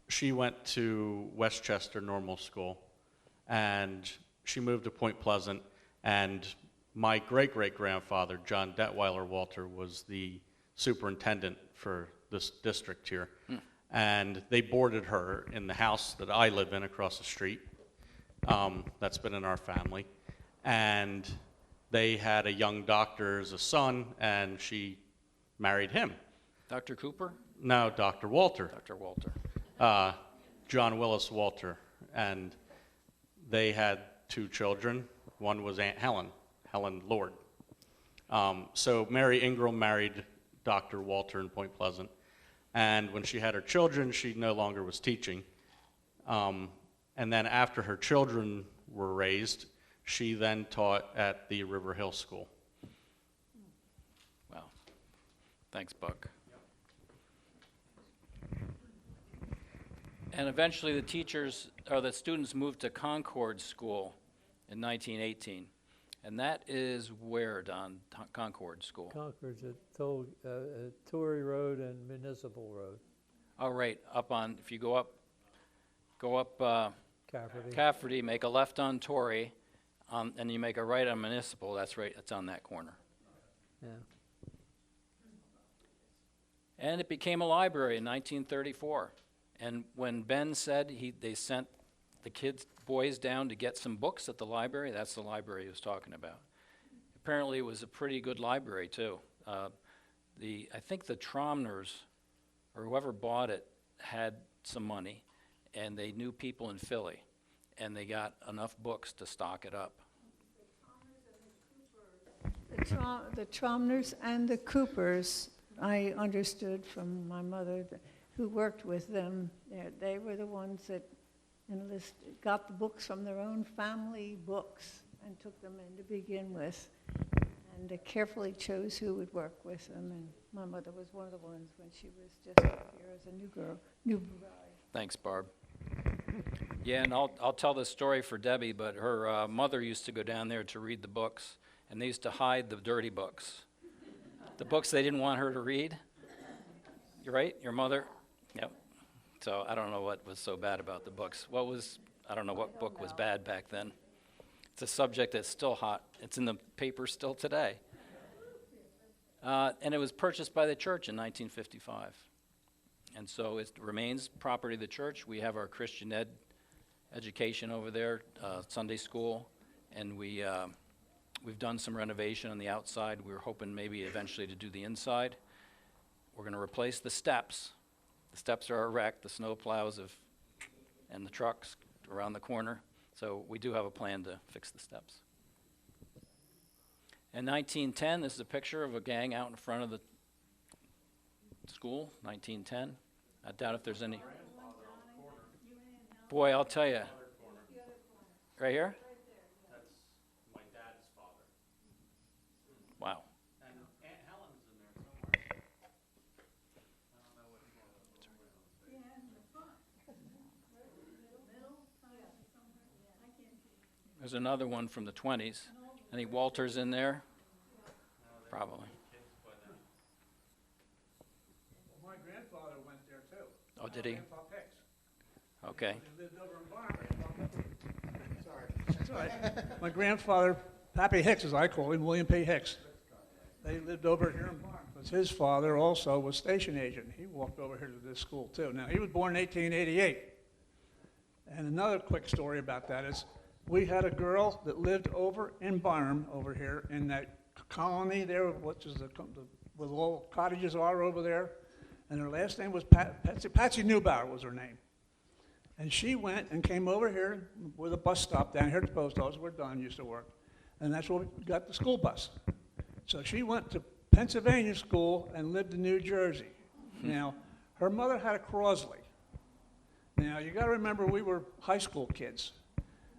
She went to Westchester Normal School, and she moved to Point Pleasant, and my great-great-grandfather, John Detweiler Walter, was the superintendent for this district here. And they boarded her in the house that I live in across the street. That's been in our family. And they had a young doctor as a son, and she married him. Dr. Cooper? No, Dr. Walter. Dr. Walter. John Willis Walter. And they had 2 children. One was Aunt Helen Lord. So Mary Ingram married Dr. Walter in Point Pleasant. And when she had her children, she no longer was teaching. And then after her children were raised, she then taught at the River Hill School. Wow. Thanks, Buck. And eventually the students moved to Concord School in 1918. And that is where, Don, Concord School? Concord's at Torrey Road and Municipal Road. Oh, right, if you go up Cafferty. Cafferty, make a left on Torrey, and you make a right on Municipal, that's right, it's on that corner. Yeah. And it became a library in 1934. And when Ben said they sent the boys down to get some books at the library, that's the library he was talking about. Apparently it was a pretty good library too. I think the Tromners, or whoever bought it, had some money, and they knew people in Philly, and they got enough books to stock it up. The Tromners and the Coopers, I understood from my mother, who worked with them, they were the ones that got the books from their own family books and took them in to begin with. And they carefully chose who would work with them. And my mother was one of the ones when she was just up here as a new bride. Thanks, Barb. Yeah, and I'll tell this story for Debbie, but her mother used to go down there to read the books, and they used to hide the dirty books. The books they didn't want her to read. You're right, your mother? Yep. So I don't know what was so bad about the books. I don't know what book was bad back then. It's a subject that's still hot. It's in the paper still today. And it was purchased by the church in 1955. And so it remains property of the church. We have our Christian education over there, Sunday school, and we've done some renovation on the outside. We're hoping maybe eventually to do the inside. We're going to replace the steps. The steps are a wreck, the snow plows and the trucks around the corner. So we do have a plan to fix the steps. In 1910, this is a picture of a gang out in front of the school, 1910. I doubt if there's any. Boy, I'll tell you. Right here? That's my dad's father. Wow. And Aunt Helen's in there somewhere. I don't know what he was. There's another one from the 20s. Any Walters in there? Probably. My grandfather went there too. Oh, did he? Grandpa Hicks. Okay. He lived over in Barnum. Sorry. That's all right. My grandfather, Pappy Hicks, as I call him, William P. Hicks. They lived over here in Barnum. Because his father also was station agent. He walked over here to this school too. Now, he was born in 1888. And another quick story about that is we had a girl that lived over in Barnum over here in that colony there, which is where the little cottages are over there. And her last name was Patsy Neubauer was her name. And she went and came over here with a bus stop down here at the post office where Don used to work. And that's where we got the school bus. So she went to Pennsylvania school and lived in New Jersey. Now, her mother had a Crosley. Now, you got to remember we were high school kids.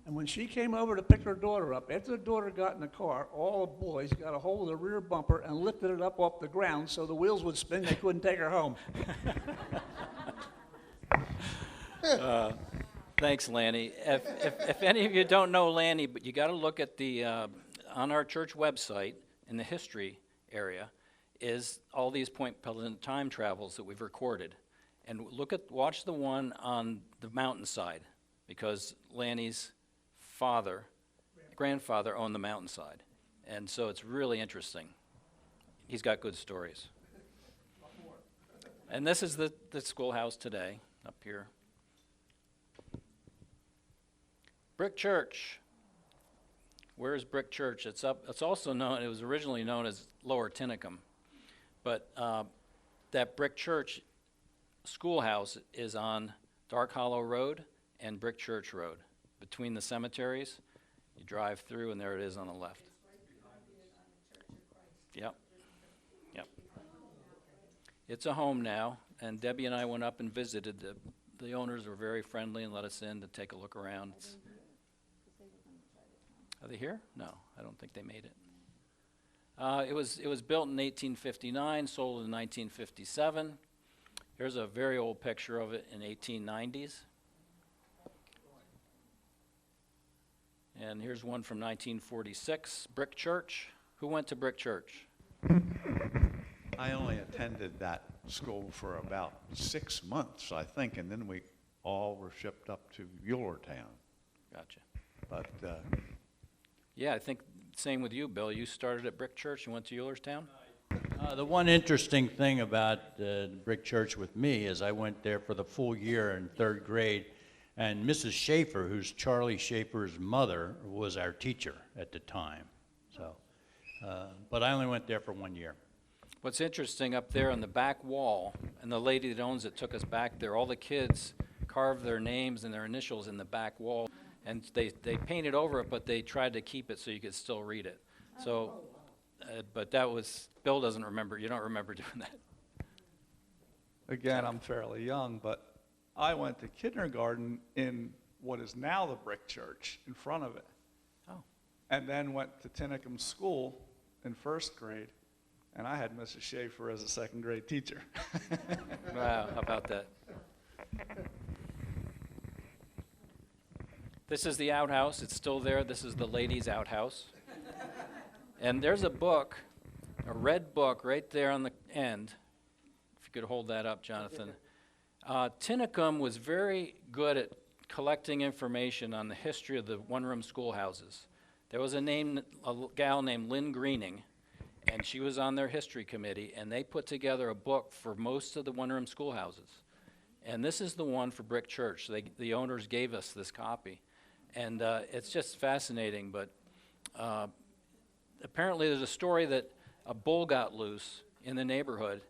And when she came over to pick her daughter up, after the daughter got in the car, all the boys got a hold of the rear bumper and lifted it up off the ground so the wheels would spin. They couldn't take her home. Thanks, Lanny. If any of you don't know Lanny, but you got to look at the on our church website in the history area is all these Point Pleasant time travels that we've recorded, and watch the one on the mountainside because Lanny's grandfather owned the mountainside, and so it's really interesting. He's got good stories. And this is the schoolhouse today up here. Brick Church. Where is Brick Church? It's also known, it was originally known as Lower Tinicum. But that Brick Church schoolhouse is on Dark Hollow Road and Brick Church Road. Between the cemeteries, you drive through and there it is on the left. Yep. Yep. It's a home now, and Debbie and I went up and visited. The owners were very friendly and let us in to take a look around. Are they here? No, I don't think they made it. It was built in 1859, sold in 1957. Here's a very old picture of it in 1890s. And here's one from 1946, Brick Church. Who went to Brick Church? I only attended that school for about 6 months, I think, and then we all were shipped up to Eulertown. Gotcha. But yeah, I think same with you, Bill. You started at Brick Church and went to Eulerstown? The one interesting thing about Brick Church with me is I went there for the full year in 3rd grade, and Mrs. Schaefer, who's Charlie Schaefer's mother, was our teacher at the time. So, but I only went there for 1 year. What's interesting up there on the back wall, and the lady that owns it took us back there, all the kids carved their names and their initials in the back wall, and they painted over it, but they tried to keep it so you could still read it. So, but that was, Bill doesn't remember, you don't remember doing that. Again, I'm fairly young, but I went to kindergarten in what is now the Brick Church, in front of it. Oh. And then went to Tinicum School in 1st grade, and I had Mrs. Schaefer as a 2nd grade teacher. Wow, how about that? This is the outhouse. It's still there. This is the ladies' outhouse. And there's a book, a red book right there on the end. If you could hold that up, Jonathan. Tinicum was very good at collecting information on the history of the one-room schoolhouses. There was a gal named Lynn Greening, and she was on their history committee, and they put together a book for most of the one-room schoolhouses. And this is the one for Brick Church. The owners gave us this copy. And it's just fascinating, but apparently there's a story that a bull got loose in the neighborhood,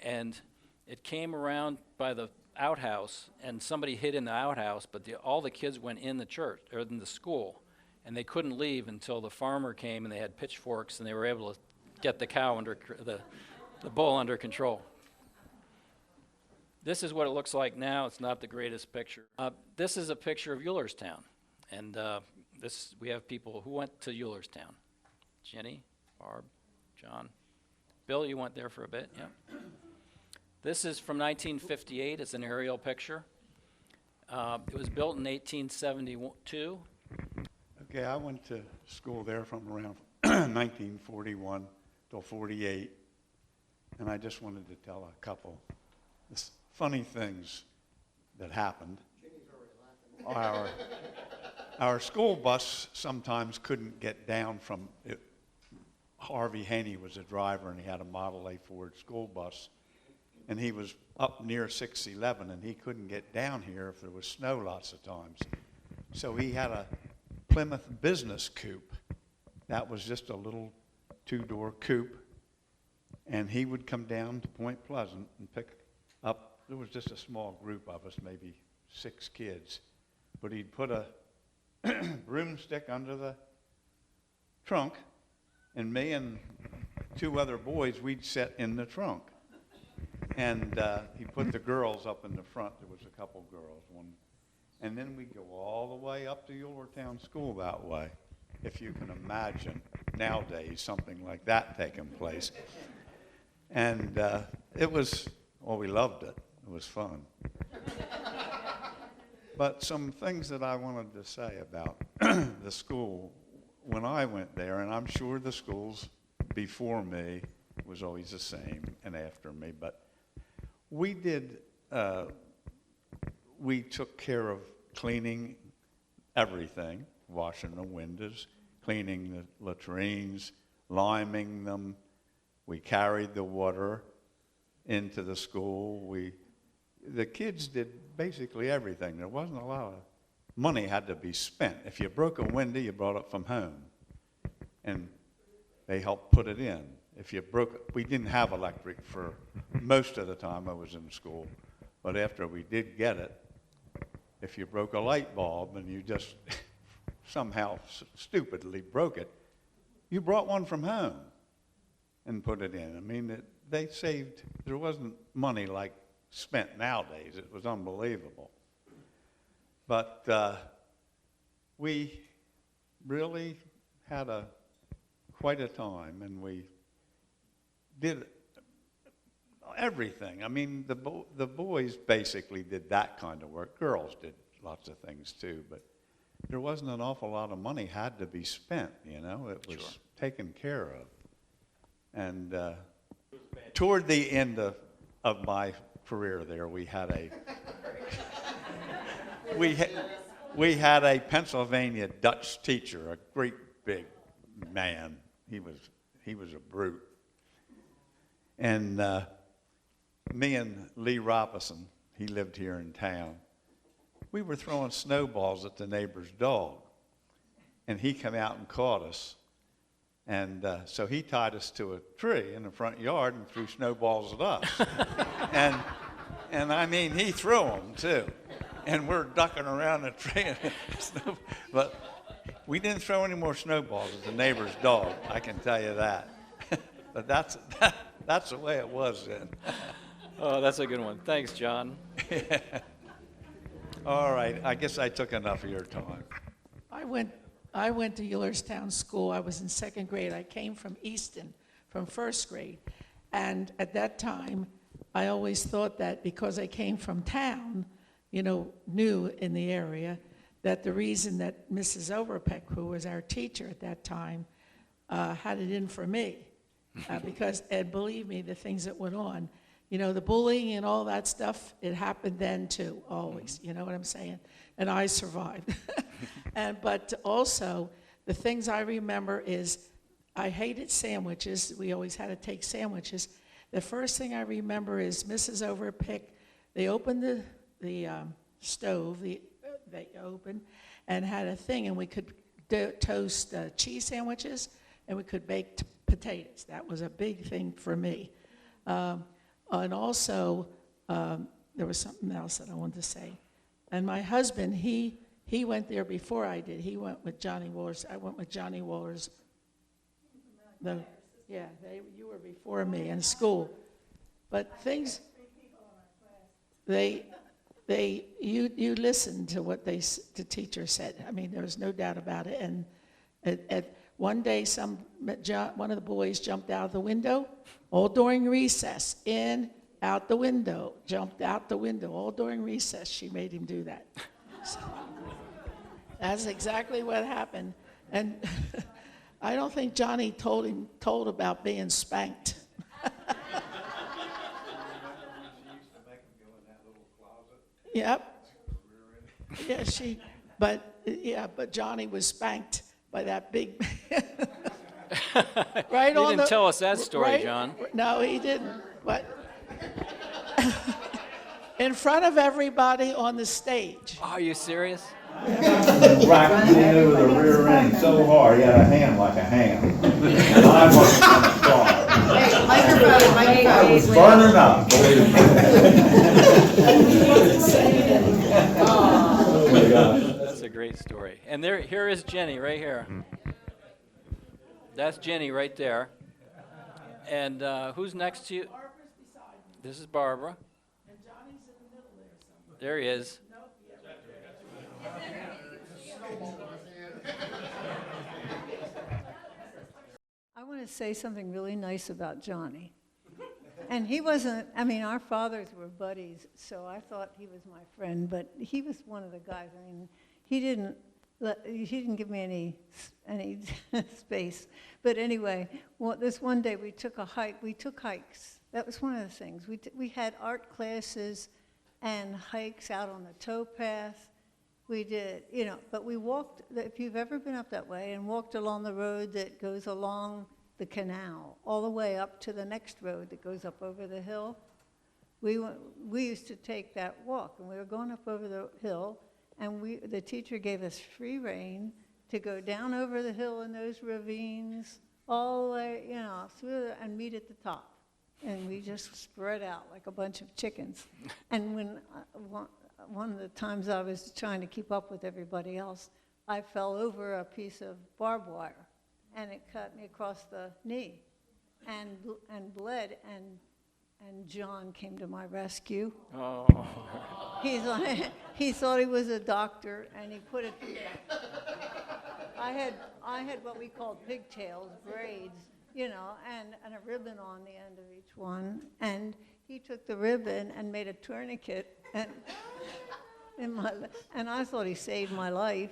and it came around by the outhouse, and somebody hid in the outhouse, but all the kids went in the church, or in the school, and they couldn't leave until the farmer came, and they had pitchforks, and they were able to get the cow under, the bull under control. This is what it looks like now. It's not the greatest picture. This is a picture of Eulerstown. And we have people who went to Eulerstown. Jenny, Barb, John. Bill, you went there for a bit, yeah. This is from 1958. It's an aerial picture. It was built in 1872. Okay, I went to school there from around 1941 till 48, and I just wanted to tell a couple funny things that happened. Our school bus sometimes couldn't get down from it. Harvey Haney was a driver, and he had a Model A Ford school bus, and he was up near 611, and he couldn't get down here if there was snow lots of times. So he had a Plymouth business coupe. That was just a little 2-door coupe, and he would come down to Point Pleasant and pick up. There was just a small group of us, maybe 6 kids, but he'd put a broomstick under the trunk, and me and 2 other boys, we'd sit in the trunk. And he put the girls up in the front. There was a couple girls. And then we'd go all the way up to Eulertown School that way. If you can imagine nowadays something like that taking place. And it was, well, we loved it. It was fun. But some things that I wanted to say about the school when I went there, and I'm sure the schools before me was always the same and after me, but we took care of cleaning everything, washing the windows, cleaning the latrines, liming them. We carried the water into the school. The kids did basically everything. There wasn't a lot of money had to be spent. If you broke a window, you brought it from home, and they helped put it in. If you we didn't have electric for most of the time I was in school, but after we did get it, if you broke a light bulb and you just somehow stupidly broke it, you brought one from home and put it in. I mean, they saved, there wasn't money like spent nowadays. It was unbelievable. But we really had quite a time, and we did everything. I mean, the boys basically did that kind of work. Girls did lots of things too, but there wasn't an awful lot of money had to be spent, you know. It was taken care of. And toward the end of my career there, we had a Pennsylvania Dutch teacher, a great big man. He was a brute. And me and Lee Robinson, he lived here in town, we were throwing snowballs at the neighbor's dog. And he came out and caught us. And so he tied us to a tree in the front yard and threw snowballs at us. and I mean, he threw them too. And we're ducking around the tree. But we didn't throw any more snowballs at the neighbor's dog, I can tell you that. But that's the way it was then. Oh, that's a good one. Thanks, John. All right, I guess I took enough of your time. I went to Eullerstown School. I was in second grade. I came from Easton, from first grade. And at that time, I always thought that because I came from town, you know, new in the area, that the reason that Mrs. Overpeck, who was our teacher at that time, had it in for me. Because, and believe me, the things that went on, you know, the bullying and all that stuff, it happened then too, always, you know what I'm saying? And I survived. But also, the things I remember is I hated sandwiches. We always had to take sandwiches. The first thing I remember is Mrs. Overpick, they opened the stove, they opened, and had a thing, and we could toast cheese sandwiches, and we could bake potatoes. That was a big thing for me. And also, there was something else that I wanted to say. And my husband, he went there before I did. He went with Johnny Waller's. I went with Johnny Waller's. You were before me in school. But things, you listened to what the teacher said. I mean, there was no doubt about it. And at one day, one of the boys jumped out of the window, all during recess, out the window, jumped out the window, all during recess. She made him do that. So, that's exactly what happened. And I don't think Johnny told about being spanked. Yep. Yeah, but Johnny was spanked by that big. Right you on didn't tell us that story, John. No, he didn't. But in front of everybody on the stage. Oh, are you serious? Whacked me over the rear end so hard, he had a hand like a ham. And I wasn't on the car. Hey, microphone. I was burning up, believe me. Oh my gosh, that's a great story. And here is Jenny right here. That's Jenny right there. And who's next to you? This is Barbara. And Johnny's in the middle there somewhere. There he is. I want to say something really nice about Johnny. And he wasn't, I mean, our fathers were buddies, so I thought he was my friend, but he was one of the guys. I mean, he didn't give me any space. But anyway, this one day we took a hike. We took hikes. That was one of the things. We had art classes and hikes out on the towpath. We did, you know, but we walked, if you've ever been up that way, and walked along the road that goes along the canal, all the way up to the next road that goes up over the hill, we used to take that walk, and we were going up over the hill, and the teacher gave us free rein to go down over the hill in those ravines, all the way, you know, through and meet at the top. And we just spread out like a bunch of chickens. And when one of the times I was trying to keep up with everybody else, I fell over a piece of barbed wire, and it cut me across the knee, and bled, and John came to my rescue. Oh. He thought he was a doctor, and he put it. I had what we called pigtails, braids, you know, and a ribbon on the end of each one, and he took the ribbon and made a tourniquet, and I thought he saved my life.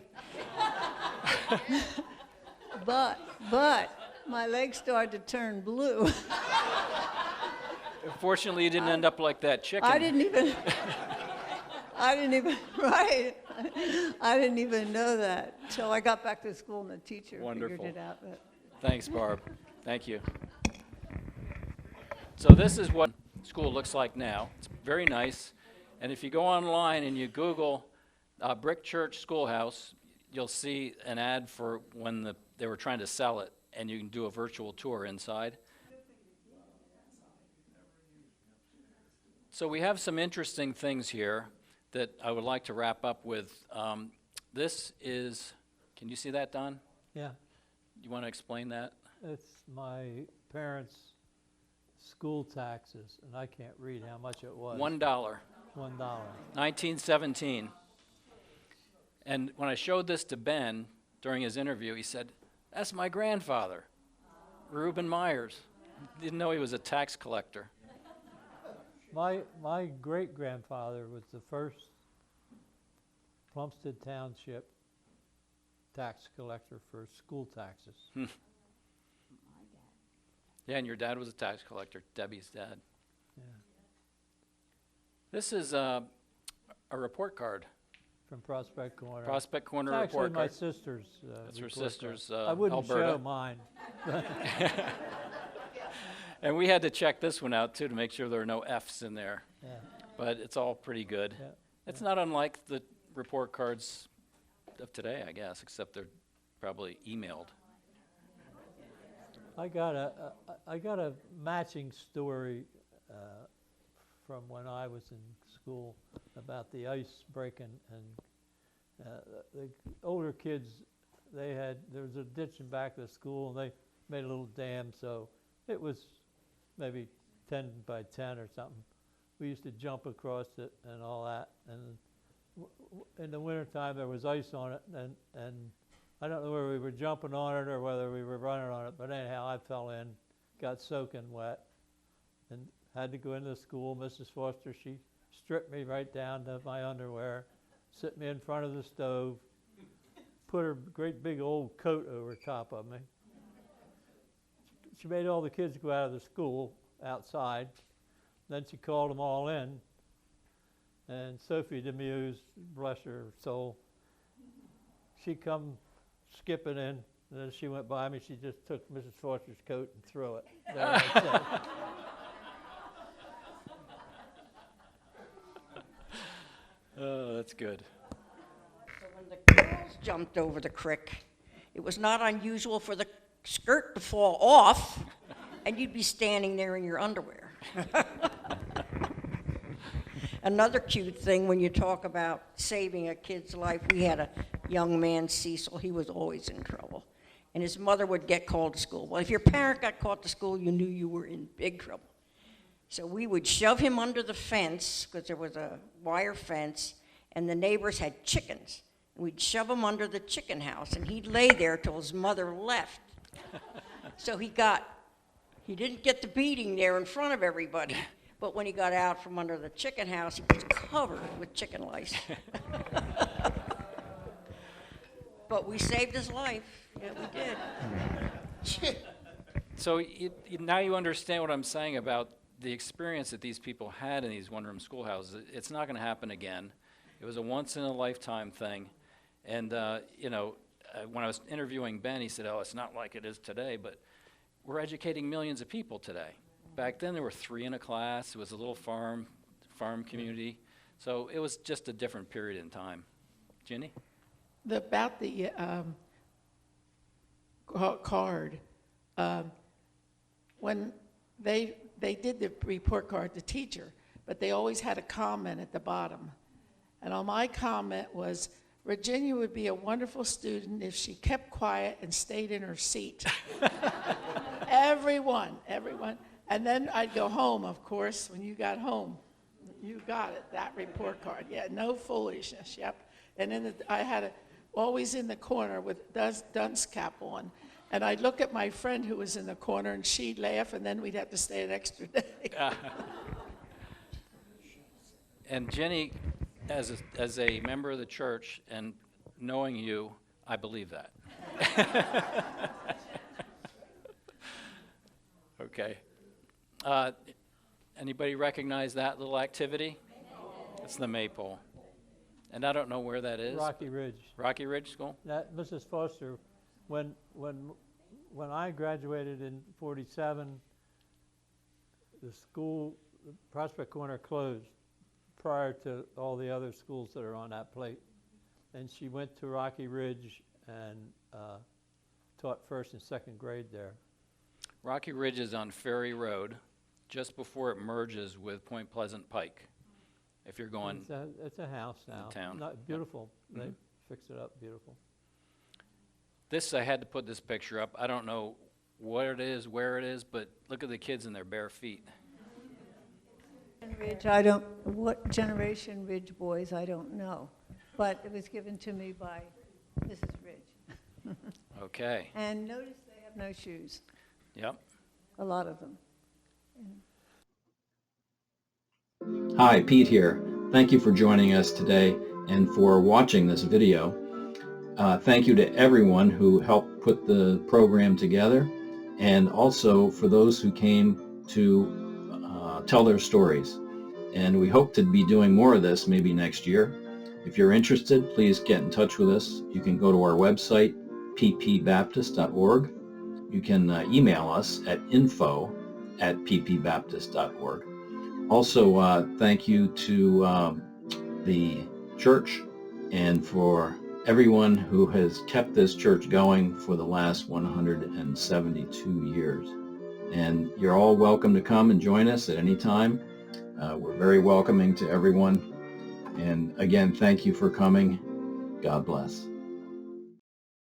But my legs started to turn blue. Fortunately, you didn't end up like that chicken. I didn't even know that until I got back to school and the teacher Wonderful. figured it out. But. Thanks, Barb. Thank you. So this is what school looks like now. It's very nice. And if you go online and you Google Brick Church Schoolhouse, you'll see an ad for when they were trying to sell it, and you can do a virtual tour inside. So we have some interesting things here that I would like to wrap up with. This is, can you see that, Don? Yeah, You want to explain that? it's my parents' school taxes, and I can't read how much it was. $1. $1. 1917. And when I showed this to Ben during his interview, he said, "That's my grandfather, Reuben Myers." Didn't know he was a tax collector. My great-grandfather was the first Plumstead Township tax collector for school taxes. Yeah, and your dad was a tax collector, Debbie's dad. Yeah. This is a report card. From Prospect Corner. Prospect Corner It's report actually my card. sister's That's her report card. sister's, I wouldn't Alberta. show mine. And we had to check this one out, too, to make sure there are no Fs in there. Yeah. But it's all pretty good. Yeah, It's not unlike the report cards of today, I guess, except they're probably emailed. I got a matching story from when I was in school about the ice breaking, and the older kids, there was a ditch in back of the school, and they made a little dam, so it was maybe 10 by 10 or something. We used to jump across it and all that, and in the wintertime there was ice on it, and I don't know whether we were jumping on it or whether we were running on it, but anyhow, I fell in, got soaking wet, and had to go into the school. Mrs. Foster, she stripped me right down to my underwear, sit me in front of the stove, put her great big old coat over top of me. She made all the kids go out of the school outside. Then she called them all in, and Sophie Demuse, bless her soul, she come skipping in, and as she went by me, she just took Mrs. Foster's coat and threw it. There I sat. Oh, that's good. So when the girls jumped over the creek, it was not unusual for the skirt to fall off, and you'd be standing there in your underwear. Another cute thing when you talk about saving a kid's life, we had a young man, Cecil, he was always in trouble. And his mother would get called to school. Well, if your parent got called to school, you knew you were in big trouble. So we would shove him under the fence, because there was a wire fence, and the neighbors had chickens. We'd shove him under the chicken house, and he'd lay there till his mother left. So he didn't get the beating there in front of everybody. But when he got out from under the chicken house, he was covered with chicken lice. But we saved his life. Yeah, we did. So now you understand what I'm saying about the experience that these people had in these one-room schoolhouses. It's not going to happen again. It was a once-in-a-lifetime thing. And, when I was interviewing Ben, he said, "Oh, it's not like it is today, but we're educating millions of people today." Back then, there were 3 in a class. It was a little farm community. So it was just a different period in time. Ginny? About the card, when they did the report card, the teacher, but they always had a comment at the bottom. And on my comment was, Virginia would be a wonderful student if she kept quiet and stayed in her seat. Everyone. And then I'd go home, of course, when you got home. You got it, that report card. Yeah, no foolishness, yep. And then I had always in the corner with dunce cap on. And I'd look at my friend who was in the corner, and she'd laugh, and then we'd have to stay an extra day. And Jenny, as a member of the church, and knowing you, I believe that. Okay. Anybody recognize that little activity? It's the Maypole. And I don't know where that is. Rocky Ridge. Rocky Ridge School? That, Mrs. Foster, when I graduated in '47, the school, Prospect Corner closed prior to all the other schools that are on that plate. And she went to Rocky Ridge and taught first and second grade there. Rocky Ridge is on Ferry Road, just before it merges with Point Pleasant Pike. If you're going It's a house now. town. Not beautiful. Yep. They fixed it up beautiful. This, I had to put this picture up. I don't know what it is, where it is, but look at the kids in their bare feet. Ridge, what Generation Ridge boys, I don't know. But it was given to me by Mrs. Ridge. Okay. And notice they have no shoes, Yep. a lot of them. Hi, Pete here. Thank you for joining us today and for watching this video. Thank you to everyone who helped put the program together, and also for those who came to tell their stories. And we hope to be doing more of this maybe next year. If you're interested, please get in touch with us. You can go to our website, ppbaptist.org. You can email us at info@ppbaptist.org. Also, thank you to the church and for everyone who has kept this church going for the last 172 years. And you're all welcome to come and join us at any time. We're very welcoming to everyone. And again, thank you for coming. God bless.